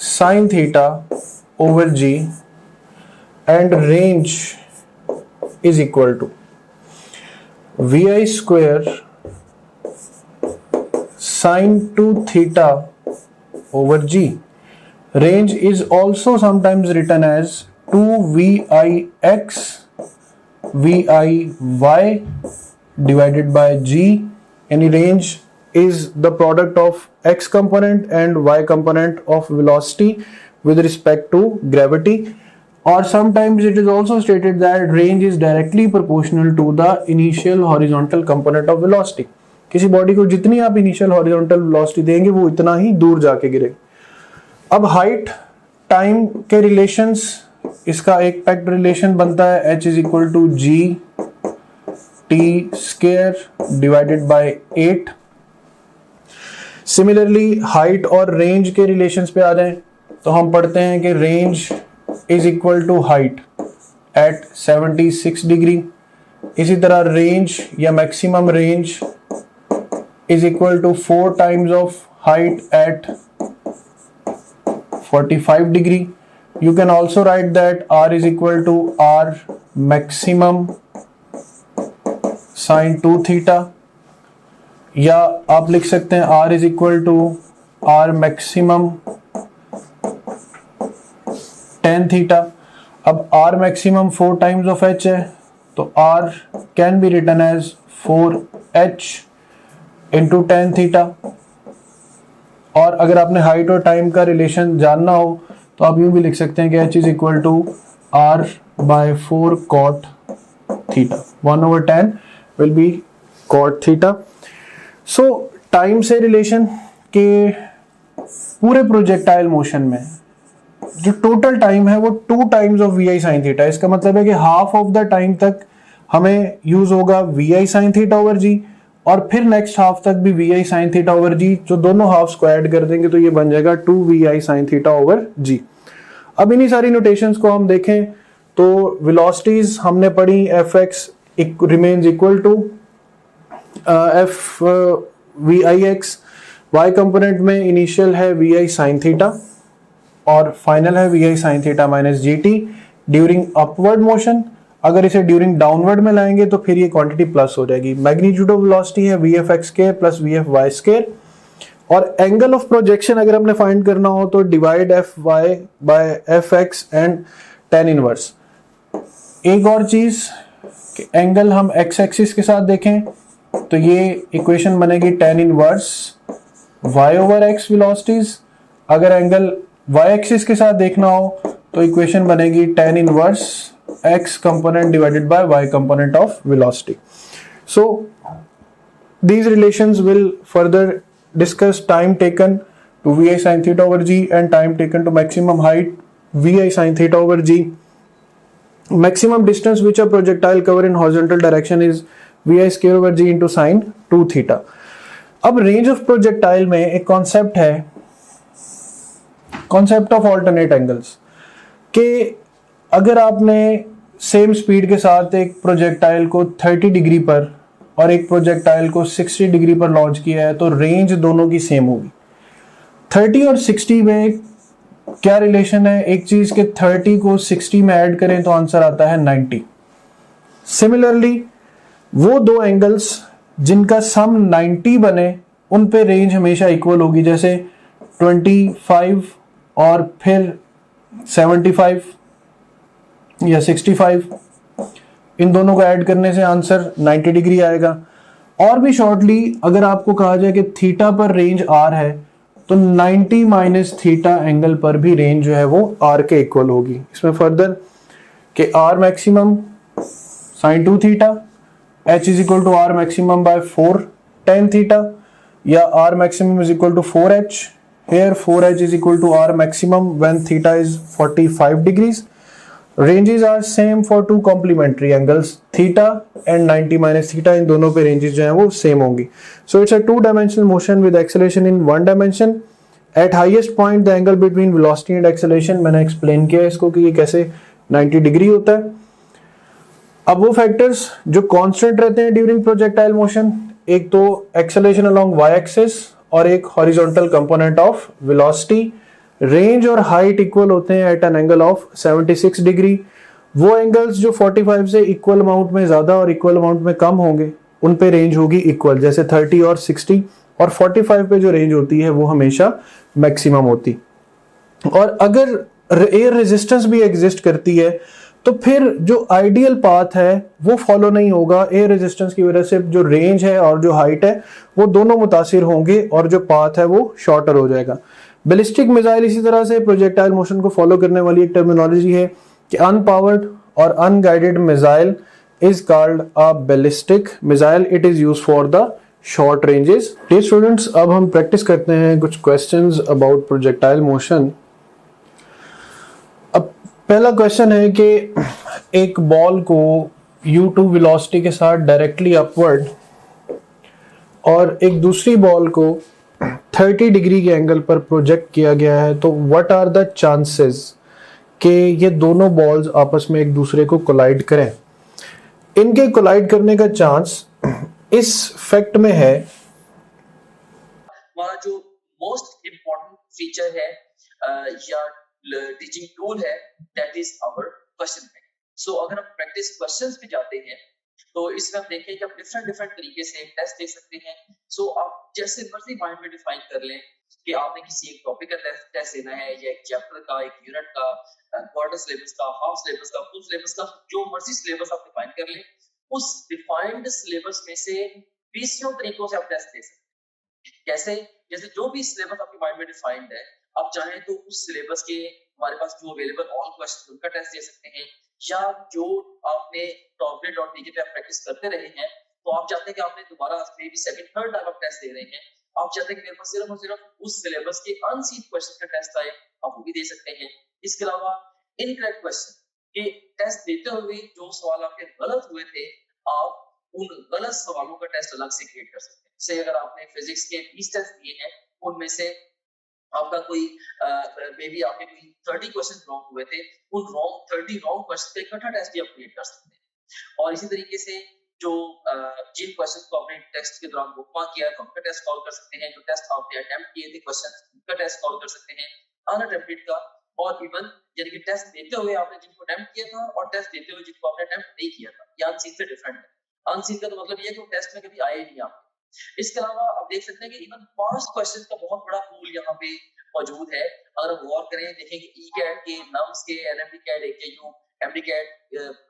sine theta over g and range is equal to VI square sine 2 theta over g। Range is also sometimes written as 2VIX VIY divided by g, any range is the product of x component and y component of velocity with respect to gravity, or sometimes it is also stated that range is directly proportional to the initial horizontal component of velocity। किसी body को जितनी आप initial horizontal velocity देंगे वो इतना ही दूर जाके गिरेगा। अब हाइट टाइम के रिलेशंस, इसका एक पैक्ट रिलेशन बनता है h is equal to g t square divided by 8। Similarly height और रेंज के रिलेशंस पे आ जाएं तो हम पढ़ते हैं कि range is equal to height at 76 degree. इसी तरह रेंज या maximum range is equal to 4 times of height at 45 degree. You can also write that R is equal to R maximum sin 2 theta, या आप लिख सकते हैं R is equal to R maximum tan theta। अब R maximum 4 times of H है, तो R can be written as 4H into tan theta। और अगर आपने हाइट और टाइम का रिलेशन जानना हो तो आप यूं भी लिख सकते हैं कि H is equal to R by 4 cot theta, 1/10 will be cot theta. So time से रिलेशन के पूरे प्रोजेक्टाइल मोशन में जो टोटल टाइम है वो 2 times of v i sine theta. इसका मतलब है कि हाफ ऑफ द टाइम तक हमें यूज होगा v i sine theta over g, और फिर नेक्स्ट हाफ तक भी v i sine theta over g. जो दोनों हाफ्स को ऐड कर देंगे तो ये बन जाएगा 2 v i sine theta over g. अब इन्हीं सारी नोटेशंस को हम देखें तो वेलोसिटीज हमने पढ़ी, f x remains equal to f v i x. Y component में इनिशियल है वी आई साइन थीटा और फाइनल है v i sine theta minus g t during upward motion. अगर इसे ड्यूरिंग डाउनवर्ड में लाएंगे तो फिर ये क्वांटिटी प्लस हो जाएगी। मैग्नीट्यूड ऑफ वेलोसिटी है v f x square plus v f y square, और एंगल ऑफ प्रोजेक्शन अगर हमने फाइंड करना हो तो divide f y by f x and tan inverse. एक और चीज कि एंगल हम एक्स एक्सिस के साथ देखें तो ये इक्वेशन बनेगी tan inverse y over x velocities. अगर एंगल y एक्सिस के साथ देखना हो तो इक्वेशन बनेगी tan inverse x component divided by y component of velocity. So these relations will further discuss time taken to vi sin theta over g and time taken to maximum height vi sin theta over g. Maximum distance which a projectile cover in horizontal direction is vi square over g into sin 2 theta. अब range of projectile में एक concept है, concept of alternate angles, कि अगर आपने same speed के साथ एक प्रोजेक्टाइल को 30 डिग्री पर और एक प्रोजेक्टाइल को 60 डिग्री पर लॉन्च किया है तो रेंज दोनों की सेम होगी। 30 और 60 में क्या रिलेशन है? एक चीज के 30 को 60 में ऐड करें तो आंसर आता है 90। सिमिलरली वो दो एंगल्स जिनका सम 90 बने उन पे रेंज हमेशा इक्वल होगी, जैसे 25 और फिर 75 या 65, इन दोनों को ऐड करने से आंसर 90 डिग्री आएगा। और भी शॉर्टली अगर आपको कहा जाए कि थीटा पर रेंज आर है तो 90 माइनस थीटा एंगल पर भी रेंज जो है वो आर के इक्वल होगी। इसमें फर्दर कि R maximum sine 2 theta h is equal to R maximum by 4 tan theta, या R maximum is equal to 4h। here 4h is equal to r maximum when theta is 45 degrees. Ranges are same for two complementary angles theta and 90 minus theta, इन दोनों पे ranges जो हैं वो same होंगी. So it's a two dimensional motion with acceleration in one dimension. At highest point the angle between velocity and acceleration, मैंने explain किया इसको कि ये कैसे 90 डिग्री होता है. अब वो फैक्टर्स जो कांस्टेंट रहते हैं ड्यूरिंग प्रोजेक्टाइल मोशन, एक तो एक्सेलरेशन अलोंग वाई एक्सिस और एक horizontal component of velocity. Range और हाइट इक्वल होते हैं at an angle of 76 degree. वो एंगल्स जो 45 से इक्वल अमाउंट में ज्यादा और इक्वल अमाउंट में कम होंगे उन पे रेंज होगी इक्वल, जैसे 30 और 60. और 45 पे जो रेंज होती है वो हमेशा मैक्सिमम होती. और अगर एयर रेजिस्टेंस भी एग्जिस्ट करती है तो फिर जो आइडियल पाथ है वो फॉलो नहीं होगा. एयर रेजिस्टेंस की वजह से जो रेंज है और जो हाइट है वो दोनों मुतासिर होंगे और जो पाथ है वो शॉर्टर हो जाएगा. बैलिस्टिक मिसाइल इसी तरह से प्रोजेक्टाइल मोशन को फॉलो करने वाली एक टर्मिनोलॉजी है कि अनपावर्ड और unguided missile is called a ballistic missile. It is used for the short ranges. Dear students, अब हम प्रैक्टिस करते हैं कुछ क्वेश्चंस अबाउट प्रोजेक्टाइल मोशन. अब पहला क्वेश्चन है कि एक बॉल को u2 वेलोसिटी के साथ डायरेक्टली अपवर्ड और एक दूसरी बॉल को 30 डिग्री के एंगल पर प्रोजेक्ट किया गया है, तो व्हाट आर द चांसेस कि ये दोनों बॉल्स आपस में एक दूसरे को कोलाइड करें, इनके कोलाइड करने का चांस इस फैक्ट में है। हमारा जो मोस्ट इम्पोर्टेंट फीचर है या टीचिंग टूल है, that is our question bank. So अगर हम प्रैक्टिस क्वेश्चंस पे जाते हैं तो इसमें हम देखें कि आप डिफरेंट डिफरेंट तरीके से टेस्ट दे सकते हैं। सो आप जैसे मर्जी माइंड में डिफाइन कर लें कि आपने किसी एक टॉपिक का टेस्ट देना है, या एक चैप्टर का, एक यूनिट का, क्वार्टर सिलेबस का, हाफ सिलेबस का, फुल सिलेबस का, जो मर्जी सिलेबस आप डिफाइन कर लें, उस डिफाइंड सिलेबस में से 20 तरीकों से आप टेस्ट दे सकते हैं। कैसे? जैसे जो भी सिलेबस आपके माइंड में डिफाइंड है, आप चाहें तो उस सिलेबस के हमारे पास जो अवेलेबल ऑल क्वेश्चन उनका टेस्ट दे सकते हैं, या जो आपने टॉपलेट.टीके पे आप प्रैक्टिस करते रहे हैं, तो आप चाहते हैं कि आपने दोबारा may be second third time आप टेस्ट दे रहे हैं, आप चाहते हैं कि मेरे पास सिर्फ और सिर्फ उस सिलेबस के अनसीन क्वेश्चन का टेस्ट आए, आप वो भी दे सकते हैं। इसके अलावा इनकरेक्ट क्वेश्चन के टेस्ट देते हुए जो सवाल आपके गलत हुए थे, आप उन गलत सवालों का टेस्ट अलग से क्रिएट कर सकते हैं। से अगर आपने फिजिक्स के 20 टेस्ट दिए हैं, उनमें से आपका कोई मे बी आपके कोई 30 क्वेश्चन रॉन्ग हुए थे, उन 30 रॉन्ग क्वेश्चन का इकट्ठा टेस्ट भी आप क्रिएट कर सकते हैं। और इसी तरीके से जो जिन क्वेश्चन को आपने टेस्ट के दौरान बुकमार्क किया है, उनका टेस्ट कॉल कर सकते हैं। जो टेस्ट आपने अटेम्प्ट किए थे क्वेश्चन, उनका टेस्ट कॉल कर सकते हैं, अनअटेम्प्टेड का। और इवन यानी कि टेस्ट देते हुए आपने जिनको अटेम्प्ट किया था और टेस्ट देते हुए जिनको आपने अटेम्प्ट नहीं किया था, ये अनसीन से डिफरेंट है। अनसीन का तो मतलब ये है कि वो टेस्ट में कभी आए नहीं आप। इसके अलावा आप देख सकते हैं कि इवन पास्ट क्वेश्चन का बहुत बड़ा पूल यहाँ पे मौजूद है। अगर हम गौर करें, देखेंगे ई कैट के, नम्स के, NMDCAT, AKU, MDCAT,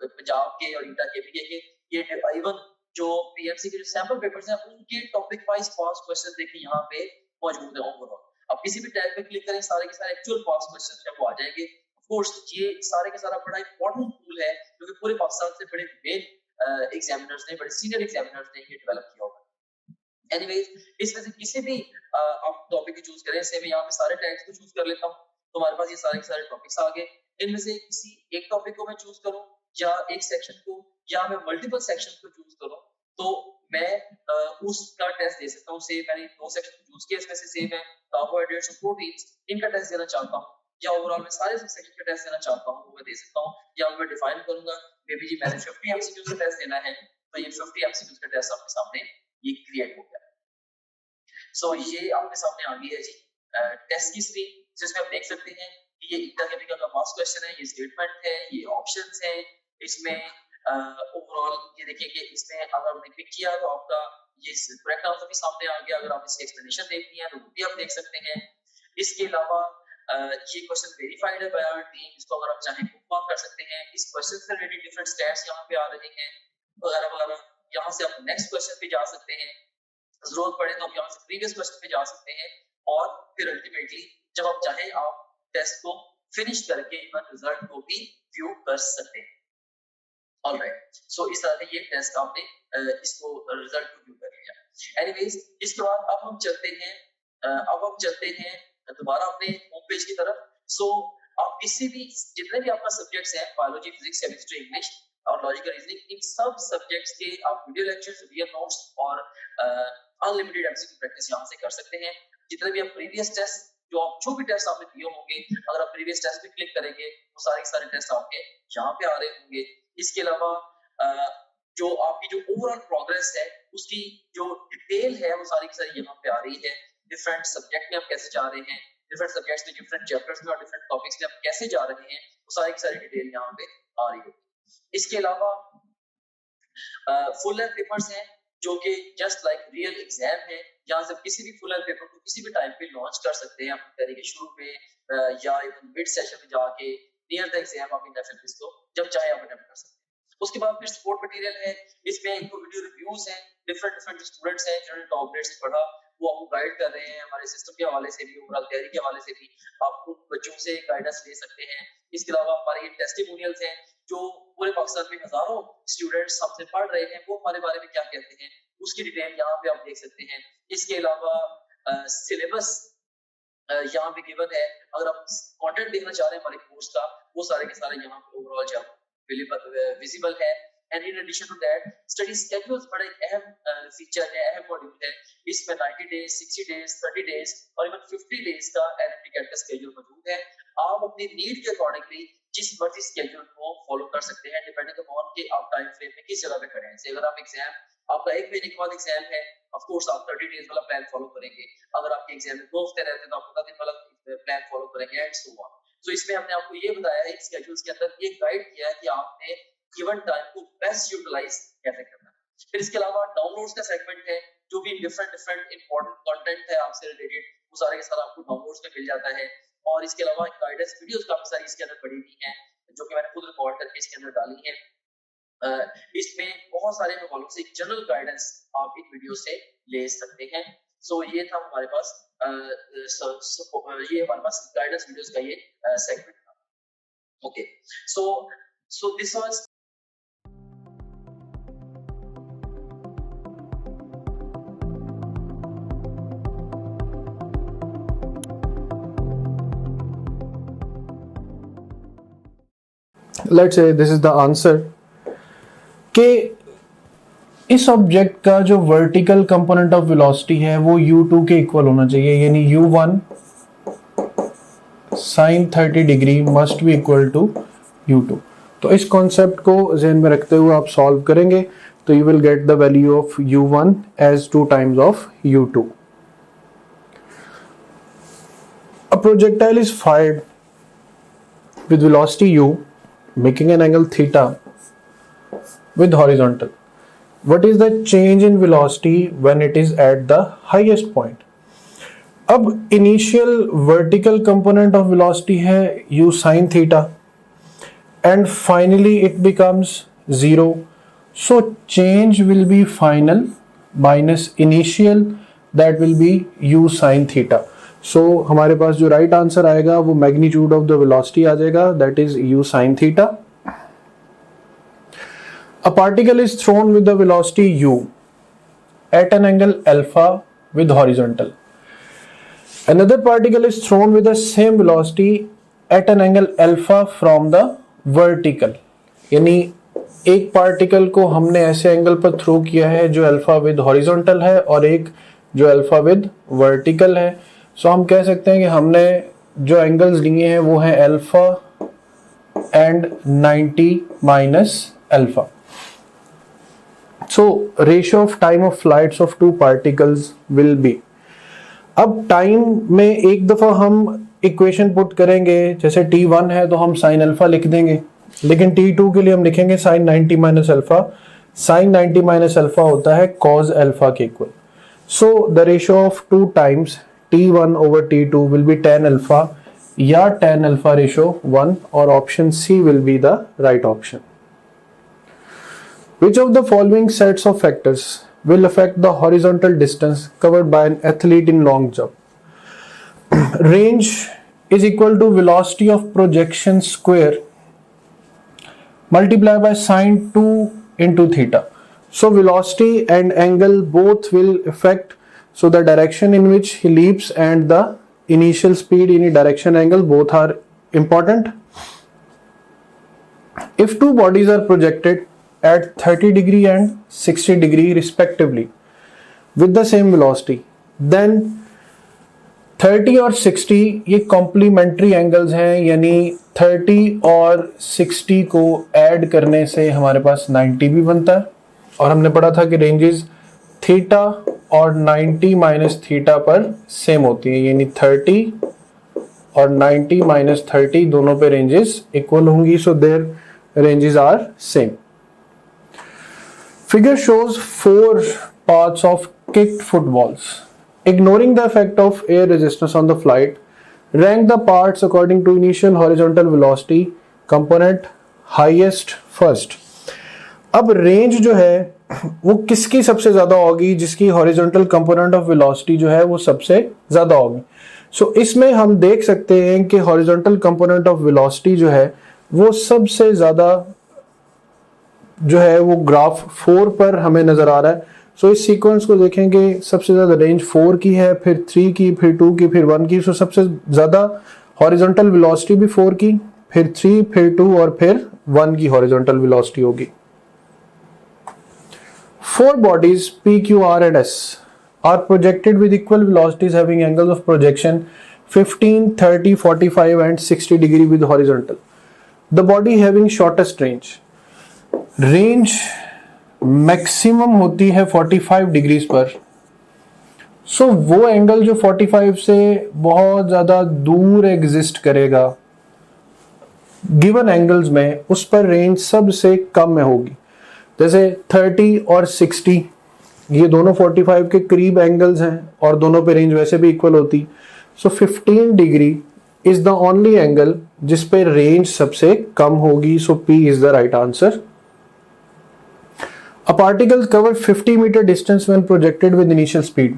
Punjab के और ईटा केपीके के, ये इवन जो पीएमसी के जो सैंपल पेपर्स हैं, उनके टॉपिक वाइज पास्ट क्वेश्चन देखिए यहाँ पे मौजूद है ओवरऑल। अब किसी भी टैब पे क्लिक करें, सारे के सारे एक्चुअल पास्ट क्वेश्चन है वो आ जाएंगे। ऑफ कोर्स ये सारे के सारा बड़ा इंपॉर्टेंट टूल है, क्योंकि पूरे पाकिस्तान से बड़े मेन एग्जामिनर्स ने, बड़े सीनियर एग्जामिनर्स ने ये डेवलप किया होगा। एनीवेज, इसमें से किसी भी आप टॉपिक को चूज करें। से मैं यहाँ पे सारे टैग्स को चूज कर लेता हूँ, तो हमारे पास ये सारे के सारे टॉपिक्स आ गए। इनमें से किसी एक टॉपिक को मैं चूज करूँ, या एक सेक्शन को, या मैं मल्टीपल सेक्शन को चूज करूँ, तो मैं उसका टेस्ट दे सकता हूँ। से मैंने 2 सेक्शन चूज किए, इसमें से सेम है कार्बोहाइड्रेट्स और प्रोटीन्स, इनका टेस्ट देना चाहता हूँ, या ओवरऑल मैं सारे सेक्शन का टेस्ट देना चाहता हूँ, वो मैं दे सकता हूँ। या मैं डिफाइन करूंगा, मे बी जी मैंने 50 एमसीक्यूज का टेस्ट देना है, तो ये 50 एमसीक्यूज का टेस्ट आपके सामने ये क्रिएट हो गया। सो ये आपके सामने आ गई है जी टेस्ट की स्क्रीन, जिसमें आप देख सकते हैं कि ये ईटा केमिकल का पास्ट क्वेश्चन है, ये स्टेटमेंट है, ये ऑप्शंस हैं। इसमें ओवरऑल ये देखिए कि इसमें अगर आपने क्लिक किया तो आपका ये करेक्ट आंसर भी सामने आ गया। अगर आप इसकी एक्सप्लेनेशन देखनी है तो वो भी आप देख सकते हैं। इसके अलावा ये क्वेश्चन वेरीफाइड है बाय आवर टीम, इसको अगर आप चाहें बुकमार्क कर सकते हैं। इस क्वेश्चन से रिलेटेड डिफरेंट स्टैट्स यहाँ पे आ रहे हैं वगैरह वगैरह। यहाँ से आप नेक्स्ट क्वेश्चन पे जा सकते हैं, जरूरत पड़े तो आप यहाँ से प्रीवियस क्वेश्चन पे जा सकते हैं, और फिर अल्टीमेटली जब आप चाहें आप टेस्ट को फिनिश करके इवन रिजल्ट को भी व्यू कर सकते हैं। ऑलराइट, सो इस तरह से ये टेस्ट आपने इसको रिजल्ट को व्यू कर लिया। एनीवेज, इसके बाद अब हम चलते हैं दोबारा अपने होम पेज की तरफ। सो आप किसी भी जितने भी आपका सब्जेक्ट्स हैं, बायोलॉजी, फिजिक्स, केमिस्ट्री, इंग्लिश और लॉजिकल रीजनिंग, इन सब सब्जेक्ट्स के आप वीडियो लेक्चर्स, वीडियो नोट्स और अनलिमिटेड एमसीक्यू प्रैक्टिस यहां से कर सकते हैं। जितने भी आप प्रीवियस टेस्ट जो भी टेस्ट आपने दिए होंगे, अगर आप प्रीवियस टेस्ट पे क्लिक करेंगे, वो सारे टेस्ट आपके यहाँ पे आ रहे होंगे। इसके अलावा जो आपकी जो ओवरऑल प्रोग्रेस है, उसकी जो डिटेल है, वो सारी की सारी यहाँ पे आ रही है। डिफरेंट सब्जेक्ट में आप कैसे जा रहे हैं, डिफरेंट सब्जेक्ट्स में, डिफरेंट चैप्टर्स में और डिफरेंट टॉपिक्स में आप कैसे जा रहे हैं, वो सारी की सारी डिटेल यहाँ पे आ रही है। इसके अलावा फुल लेंथ पेपर्स हैं, जो कि जस्ट लाइक रियल एग्जाम है। यहाँ से किसी भी फुल लेंथ पेपर को किसी भी टाइम पे लॉन्च कर सकते हैं, अपनी तरीके शुरू में या इवन मिड सेशन में जाके नियर द एग्जाम आप इन एफएफएस को जब चाहे आप अटेम्प्ट कर सकते हैं। उसके बाद फिर सपोर्ट मटेरियल है, इसमें इनको वीडियो रिव्यूज हैं, डिफरेंट जो स्टूडेंट्स हैं जिन्होंने टॉप ग्रेड से पढ़ा, वो आपको गाइड कर रहे हैं हमारे सिस्टम के हवाले से भी, ओवरऑल तैयारी के हवाले से भी। आप उन बच्चों से गाइडेंस ले सकते हैं। इसके अलावा हमारे टेस्टिमोनियल्स हैं, जो पूरे पाकिस्तान में हजारों स्टूडेंट्स हमसे पढ़ रहे हैं, वो हमारे बारे में क्या कहते हैं, उसकी डिटेल यहाँ पे आप देख सकते हैं। इसके अलावा सिलेबस यहाँ पे गिवन है। अगर आप कंटेंट देखना चाह रहे हैं हमारे कोर्स का, वो सारे के सारे यहाँ पे ओवरऑल जो विजिबल है। And in addition to that, study schedules बड़ा एक अहम फीचर है, अहम मॉड्यूल है। इसमें 90 डेज, 60 डेज, 30 डेज और इवन 50 डेज का एनएमडी कैट का स्केड्यूल मौजूद है। आप अपनी नीड के अकॉर्डिंगली जिस मर्जी स्केड्यूल को फॉलो कर सकते हैं डिपेंडिंग अपॉन कि आप टाइम फ्रेम में किस जगह पे खड़े हैं। अगर आप एग्जाम आपका 1 महीने के बाद एग्जाम है, ऑफ कोर्स आप 30 डेज वाला प्लान फॉलो करेंगे। अगर आपके एग्जाम में 2 हफ्ते रहते हैं तो आप 15 दिन वाला प्लान फॉलो करेंगे एंड सो ऑन। तो इसमें हमने आपको ये बताया है स्केड्यूल्स के अंदर ये गाइड किया है कि आपने गिवन टाइम को बेस्ट यूटिलाइज कैसे करना है। फिर इसके अलावा डाउनलोड्स का सेगमेंट है, जो भी डिफरेंट इंपॉर्टेंट कंटेंट है आपसे रिलेटेड वो सारे के सारा आपको डाउनलोड्स में मिल जाता है। और इसके अलावा गाइडेंस वीडियोस काफी सारी इसके अंदर पड़ी हुई हैं जो कि मैंने खुद रिकॉर्ड करके इसके अंदर डाली है। इसमें बहुत सारे हवालों से जनरल गाइडेंस आप इन वीडियो से ले सकते हैं। सो ये था हमारे पास ये हमारे पास गाइडेंस वीडियोस का ये सेगमेंट था। Okay, so this was let's say this is the answer कि इस ऑब्जेक्ट का जो वर्टिकल कंपोनेंट ऑफ वेलोसिटी है वो u2 के इक्वल होना चाहिए, यानी u1 sin 30 degree must be equal to u2। तो इस कॉन्सेप्ट को ज़हन में रखते हुए आप सॉल्व करेंगे तो you will get the value of u1 as 2 times of u2। A projectile is fired with velocity u making an angle theta with horizontal. What is the change in velocity when it is at the highest point? अब initial vertical component of velocity है u sin theta and finally it becomes 0. So change will be final minus initial, that will be u sin theta. So हमारे पास जो right answer आएगा वो magnitude of the velocity आ जाएगा, that is u sin theta. A particle is thrown with the velocity u at an angle alpha with horizontal. Another particle is thrown with the same velocity at an angle alpha from the vertical. यानी एक particle को हमने ऐसे angle पर throw किया है जो alpha with horizontal है और एक जो अल्फा विद वर्टिकल है। सो हम कह सकते हैं कि हमने जो एंगल्स लिए हैं वो है alpha and 90 minus alpha. So ratio of time of flights of two particles will be, अब टाइम में एक दफा हम इक्वेशन पुट करेंगे, जैसे t1 है तो हम साइन अल्फा लिख देंगे, लेकिन t2 के लिए हम लिखेंगे sine 90 minus alpha. Sine 90 minus alpha होता है कॉज अल्फा के equal. So the ratio of two times t1 over t2 will be tan alpha या tan alpha ratio 1, और option C will be the right option. Which of the following sets of factors will affect the horizontal distance covered by an athlete in long jump? Range is equal to velocity of projection square multiplied by sine 2 into theta. So velocity and angle both will affect, so the direction in which he leaps and the initial speed in direction angle both are important. If two bodies are projected at 30 degree and 60 degree respectively with the same velocity, then 30 और 60 ये complementary angles हैं, यानी 30 और 60 को add करने से हमारे पास 90 भी बनता है। और हमने पढ़ा था कि रेंजेस थीटा और 90 माइनस थीटा पर सेम होती है, यानी 30 और 90 माइनस 30 दोनों पे रेंजेस इक्वल होंगी, so there ranges are same. Figure shows 4 paths of kicked footballs. Ignoring the effect of air resistance on the flight, rank the parts according to initial horizontal velocity component highest first. अब range जो है वो किसकी सबसे ज्यादा होगी, जिसकी horizontal component of velocity जो है वो सबसे ज्यादा होगी। सो इसमें हम देख सकते हैं कि हॉरिजॉन्टल कंपोनेंट ऑफ वेलोसिटी जो है वो सबसे ज्यादा जो है वो ग्राफ 4 पर हमें नजर आ रहा है। सो इस सीक्वेंस को देखेंगे, सबसे ज्यादा रेंज 4 की है, फिर 3 की, फिर 2 की, फिर 1 की। सो सबसे ज्यादा हॉरिजॉन्टल वेलोसिटी भी 4 की, फिर 3, फिर 2 और फिर 1 की हॉरिजॉन्टल वेलोसिटी होगी। 4 bodies P, Q, R and S are projected with equal velocities having angles of projection 15, 30, 45 and 60 degree with horizontal. The body having shortest range maximum होती है 45 डिग्रीज पर। सो वो एंगल जो 45 से बहुत ज्यादा दूर एग्जिस्ट करेगा गिवन एंगल्स में, उस पर रेंज सबसे कम में होगी। जैसे 30 और 60 ये दोनों 45 के करीब एंगल्स हैं और दोनों पे रेंज वैसे भी इक्वल होती। सो 15 degree is the only angle जिस पे रेंज सबसे कम होगी। सो P is the right answer. A particle covered 50 meter distance when projected with initial speed.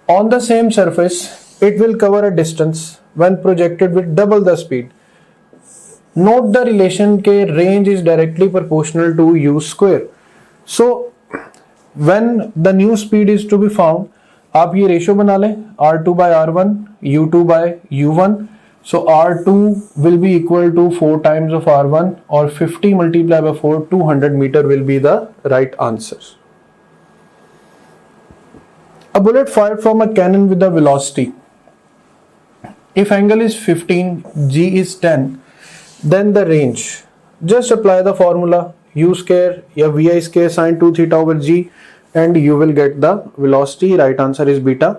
On the same surface, it will cover a distance when projected with double the speed. Note the relation के range is directly proportional to u square. So, when the new speed is to be found, आप ये ratio बना लें r2 by r1, u2 by u1. So r2 will be equal to 4 times of r1 or 50 multiplied by 4, 200 meter will be the right answer. A bullet fired from a cannon with a velocity. If angle is 15, g is 10, then the range. Just apply the formula u square या vi square sin 2 theta over g and you will get the velocity. Right answer is beta.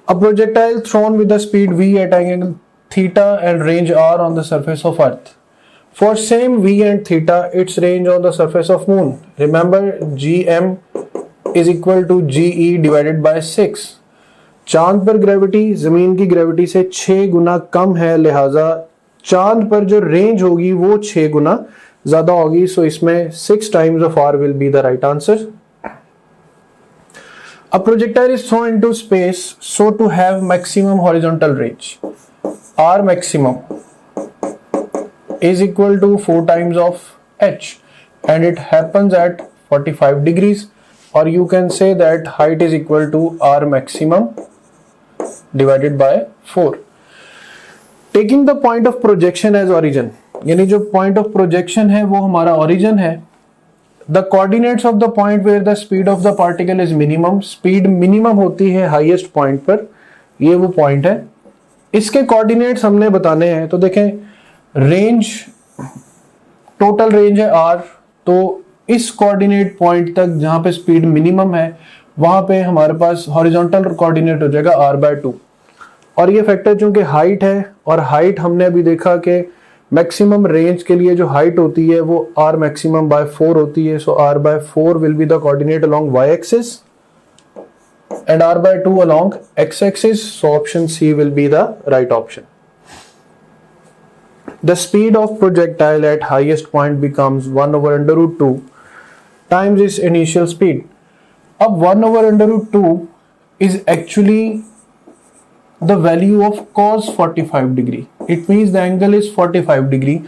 A projectile thrown with a speed v at angle theta and range r on the surface of earth. For same v and theta, its range on the surface of moon. Remember gm is equal to ge divided by 6. चांद पर gravity जमीन की gravity से 6 गुना कम है, लिहाजा चांद पर जो रेंज होगी वो 6 गुना ज्यादा होगी। सो इसमें 6 times of r will be the right answer. A projectile is thrown into space so to have maximum horizontal range. R maximum is equal to 4 times of h and it happens at 45 degrees, or you can say that height is equal to R maximum divided by 4. Taking the point of projection as origin, यानी जो point of projection है वो हमारा origin है। The coordinates of the point where the speed of the particle is minimum, speed minimum होती है highest point पर, ये वो point है। इसके coordinates हमने बताने हैं। तो देखें range, total range है r, तो इस coordinate point तक जहाँ पे speed minimum है वहाँ पे हमारे पास horizontal coordinate हो जाएगा r/2। और ये फैक्टर चूंकि हाइट है और हाइट हमने अभी देखा कि मैक्सिमम रेंज के लिए जो हाइट होती है वो r maximum by 4 होती है। सो r/4 will be the coordinate along y-axis and r/2 along x-axis. So option C will be the right option. The speed of projectile at highest point becomes 1 over under root 2 times its initial speed. अब 1 over under root 2 is actually the value of cos 45 degree. It means the angle is 45 degree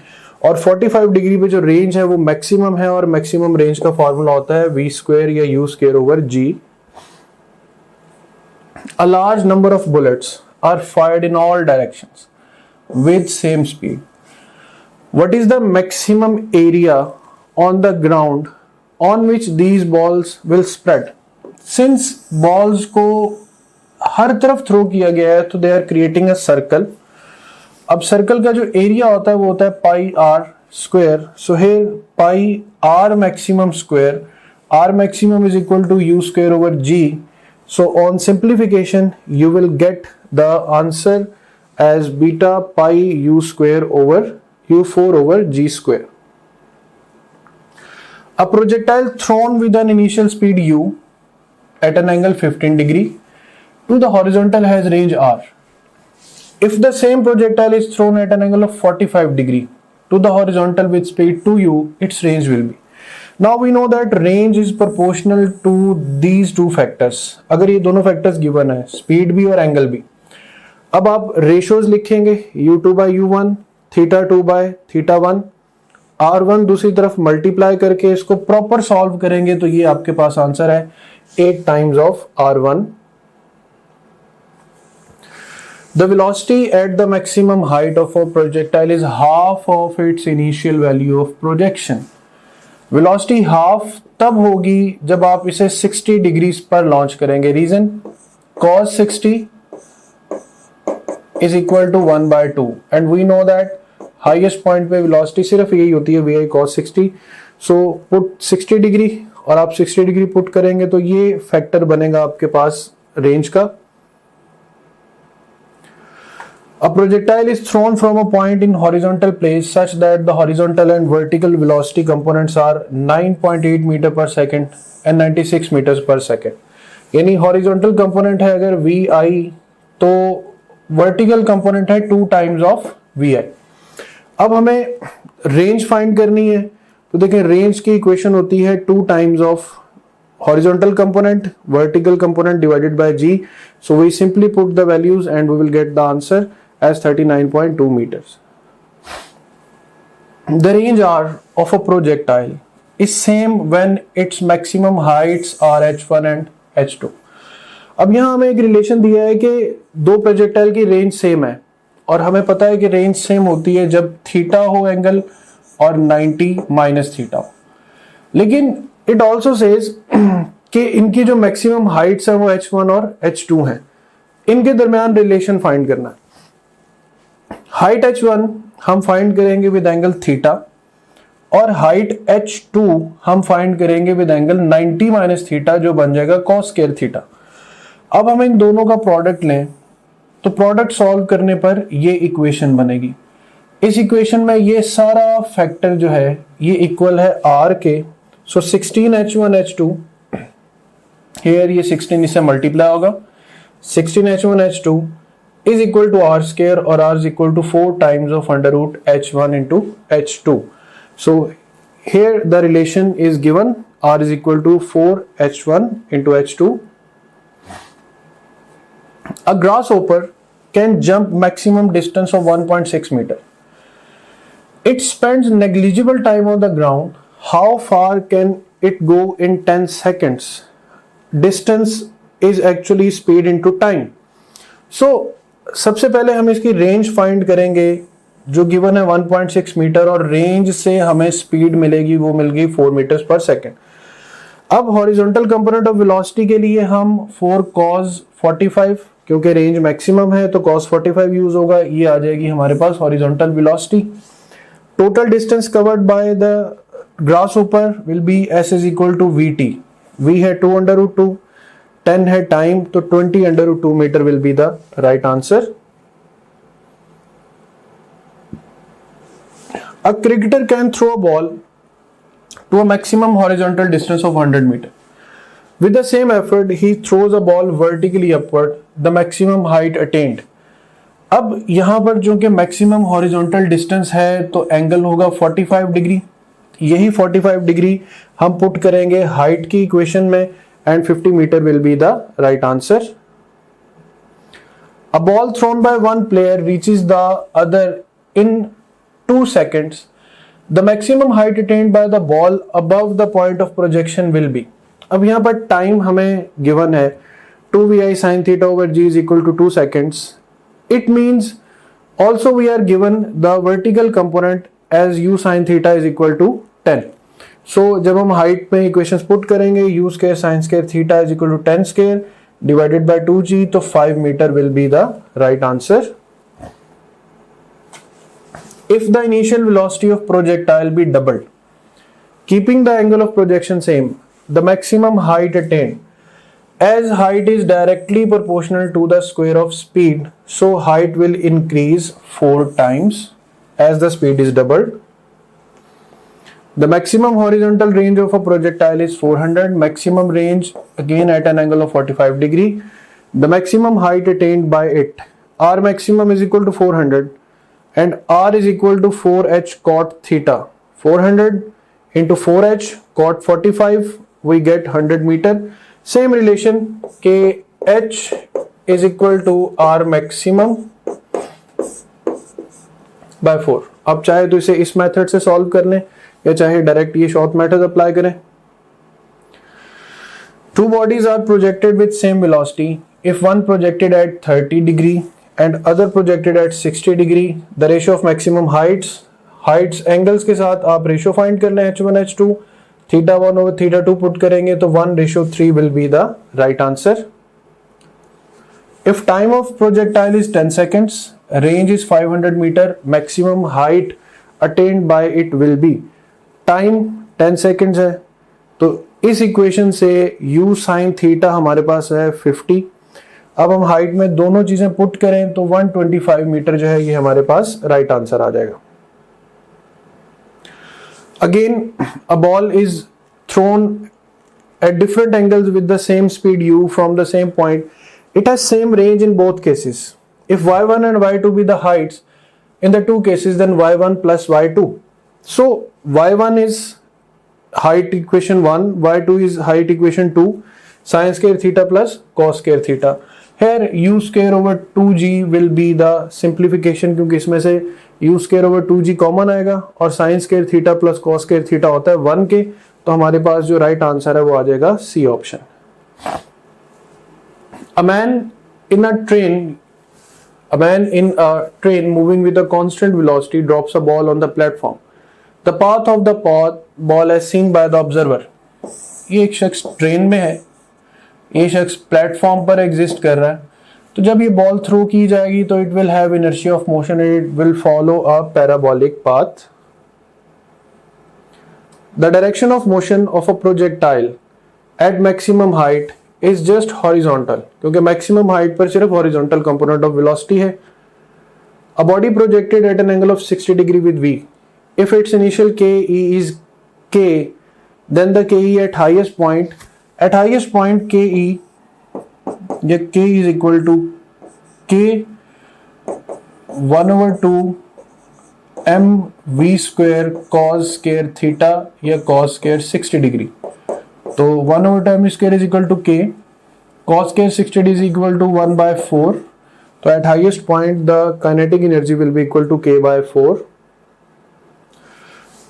और 45 degree पे जो range है वो maximum है और maximum range का formula होता है v स्क्वायर या u square over g. A large number of bullets are fired in all directions with same speed. What is the maximum area on the ground on which these balls will spread? Since balls को हर तरफ throw किया गया है तो they are creating a circle. अब circle का जो area होता है वो होता है pi R square. So here pi R maximum square, R maximum is equal to u square over g. So on simplification you will get the answer as beta pi u square over u4 over g square. A projectile thrown with an initial speed u at an angle 15 degree to the horizontal has range r. If the same projectile is thrown at an angle of 45 degree to the horizontal with speed 2u, its range will be. Now we know that range is proportional to these two factors. अगर ये दोनों factors given है, speed भी और angle भी, अब आप ratios लिखेंगे u2 by u1, theta 2 by theta 1, r1 दूसरी तरफ मल्टीप्लाई करके इसको प्रॉपर सॉल्व करेंगे तो ये आपके पास आंसर है 8 times of r1. The velocity at the maximum height of a projectile is half of its initial value of projection. Velocity half तब होगी जब आप इसे 60 डिग्रीज पर लॉन्च करेंगे. Reason cos 60 is equal to 1/2 and we know that highest point पे velocity सिर्फ यही होती है vi cos 60. So put 60 degree और आप 60 डिग्री पुट करेंगे तो ये फैक्टर बनेगा आपके पास रेंज का. A projectile is thrown from a point in horizontal place such that the horizontal and vertical velocity components are 9.8 meter per second and 96 meters per second. यानी horizontal component है अगर vi तो vertical component है 2 times of vi. अब हमें range find करनी है तो देखें range की equation होती है 2 times of horizontal component vertical component divided by g. So we simply put the values and we will get the answer as 39.2 meters. The range r of a projectile is same when its maximum heights are h1 and h2. अब यहाँ हमें एक relation दिया है कि दो projectile की range same है और हमें पता है कि रेंज सेम होती है जब थीटा हो एंगल और 90 माइनस थीटा हो. लेकिन इट ऑल्सो सेज कि इनकी जो मैक्सिमम हाइट्स है वो h1 और h2 हैं. इनके दरमियान रिलेशन फाइंड करना है. हाइट h1 हम फाइंड करेंगे विद एंगल थीटा और हाइट h2 हम फाइंड करेंगे विद एंगल 90 माइनस थीटा जो बन जाएगा cos स्क्वायर थीटा. अब हम इन दोनों का प्रोडक्ट लें तो प्रोडक्ट सॉल्व करने पर ये इक्वेशन बनेगी. इस इक्वेशन में ये सारा फैक्टर जो है ये इक्वल है r के. सो 16h1 h2 हियर ये 16 इससे मल्टीप्लाई होगा. 16h1 h2 is equal to r square or r is equal to 4 times of under root h1 into h2. So here the relation is given r is equal to 4 h1 into h2. A grasshopper can jump maximum distance of 1.6 meter. It spends negligible time on the ground. How far can it go in 10 seconds? Distance is actually speed into time. So सबसे पहले हम इसकी range find करेंगे जो given है 1.6 metre और range से हमें स्पीड मिलेगी वो मिल गई 4 मीटर्स पर सेकेंड. अब हॉरिजॉन्टल कंपोनेंट ऑफ वेलोसिटी के लिए हम 4 cos 45 क्योंकि रेंज मैक्सिमम है तो cos 45 यूज होगा. ये आ जाएगी हमारे पास horizontal velocity. Total distance covered by the grasshopper will be s is equal to vt. v है 2 अंडर रूट 2, 10 है टाइम तो 20 under root 2 metre will be the right answer. A cricketer can throw a ball to a maximum horizontal distance of 100 metre. With the same effort he throws a ball vertically upward the maximum height attained. अब यहां पर जो कि maximum horizontal distance है तो angle होगा 45 degree. यही 45 degree हम पुट करेंगे हाइट की इक्वेशन में and 50 meter will be the right answer. A ball thrown by one player reaches the other in 2 seconds. The maximum height attained by the ball above the point of projection will be. अब यहाँ पर time हमें given है 2vi sin theta over g is equal to 2 seconds. It means also we are given the vertical component as u sin theta is equal to 10. सो जब हम height में equations put करेंगे u square sin square theta is equal to 10 square divided by 2g तो 5 metre will be the right answer. If the initial velocity of projectile be doubled keeping the angle of projection same the maximum height attained as height is directly proportional to the square of speed so height will increase 4 times as the speed is doubled. The maximum horizontal range of a projectile is 400. Maximum range again at an angle of 45 degree. The maximum height attained by it. R maximum is equal to 400 and R is equal to 4h cot theta. 400 into 4h cot 45 we get 100 meter. Same relation K h is equal to R maximum by 4. अब चाहे तो इसे इस method से solve कर लें या चाहे डायरेक्ट ये शॉर्ट मेथड अप्लाई करें. Two bodies are projected with same velocity. If one projected at 30 degree and other projected at 60 degree, the ratio of maximum heights angles के साथ आप रेशियो फाइंड कर लें h1 h2 theta 1 over theta 2 put करेंगे तो 1:3 will be the right answer. If time of projectile is 10 seconds, range is 500 meter, maximum height attained by it will be, time 10 seconds है तो इस equation से u sin theta हमारे पास है 50. अब हम हाइट में दोनों चीजें पुट करें तो 125 मीटर जो है ये हमारे पास राइट आंसर आ जाएगा. Again a ball is throne at different angles with the same speed u from the same point. It has same range in both cases. If y1 and y2 be the heights in the two cases, then y1 plus y2. So y1 is height equation 1, y2 is height equation 2, sin square theta plus cos square theta. Here u square over 2g will be the simplification, क्योंकि इसमें से u square over 2g common आएगा और sin square theta plus cos square theta होता है 1 के, तो हमारे पास जो राइट आंसर है वो आ जाएगा C option. A man in a train moving with a constant velocity drops a ball on the platform. The path of the ball as seen by the observer. ये एक शख्स ट्रेन में है, ये शख्स प्लेटफॉर्म पर एग्जिस्ट कर रहा है, तो जब ये बॉल थ्रो की जाएगी तो it will have inertia of motion, it will follow a parabolic path. The direction of motion of a projectile at maximum height is just horizontal, क्योंकि maximum height पर सिर्फ horizontal component of velocity है. A body projected at an angle of 60 degree with v. If its initial ke is k, then the ke at highest point ke, ये k is equal to k 1 over 2 m v square cos square theta या cos square 60 degree. तो 1 over 2 m square is equal to k, cos square 60 is equal to 1 by 4. तो at highest point the kinetic energy will be equal to k by 4.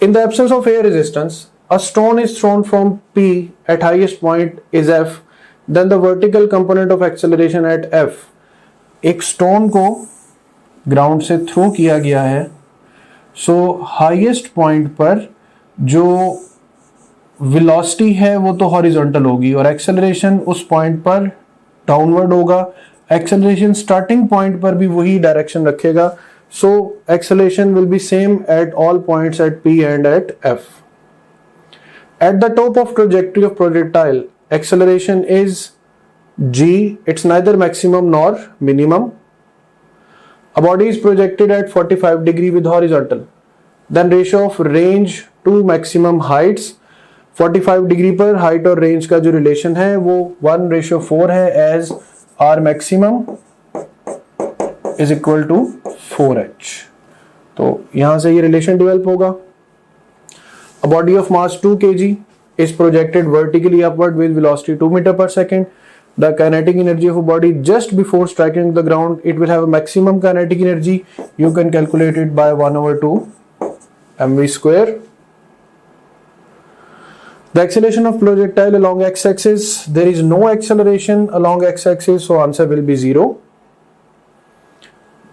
In the absence of air resistance, a stone is thrown from P at highest point is F, then the vertical component of acceleration at F. एक stone को ground से throw किया गया है, सो highest point पर जो velocity है वो तो हॉरिजॉन्टल होगी और एक्सेलरेशन उस पॉइंट पर डाउनवर्ड होगा. एक्सेलरेशन स्टार्टिंग पॉइंट पर भी वही डायरेक्शन रखेगा, so acceleration will be same at all points at P and at F. At the top of trajectory of projectile, acceleration is g. It's neither maximum nor minimum. A body is projected at 45 degree with horizontal. Then ratio of range to maximum heights. 45 degree पर height और range का जो relation है वो 1:4 है, as r maximum is equal to 4h. तो यहां से ये रिलेशन डेवलप होगा. A body of mass 2 kg is projected vertically upward with velocity 2 meter per second. The kinetic energy of a body just before striking the ground, it will have a maximum kinetic energy. You can calculate it by 1 over 2 mv square. The acceleration of projectile along x-axis, there is no acceleration along x-axis, so answer will be 0.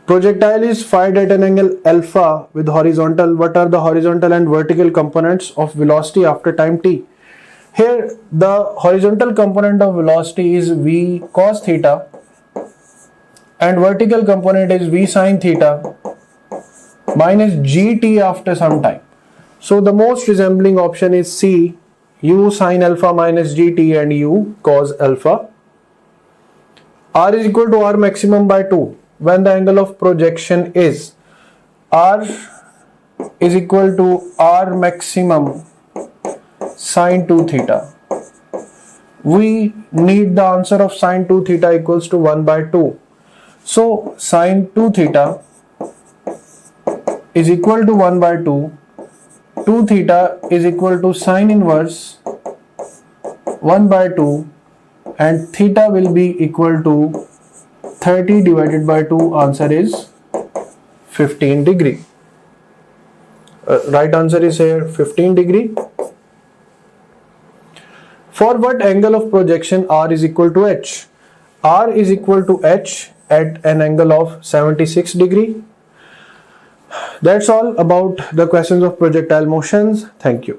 Projectile is fired at an angle alpha with horizontal. What are the horizontal and vertical components of velocity after time t? Here the horizontal component of velocity is v cos theta and vertical component is v sin theta minus gt after some time. So the most resembling option is C, u sin alpha minus gt and u cos alpha. R is equal to r maximum by 2 when the angle of projection is r is equal to r maximum sin 2 theta. We need the answer of sin 2 theta equals to 1 by 2. So sin 2 theta is equal to 1 by 2. 2 theta is equal to sin inverse 1 by 2 and theta will be equal to 30 divided by 2. Answer is 15 degree. Right answer is here 15 degree. For what angle of projection r is equal to h? R is equal to h at an angle of 76 degree. That's all about the questions of projectile motions. Thank you.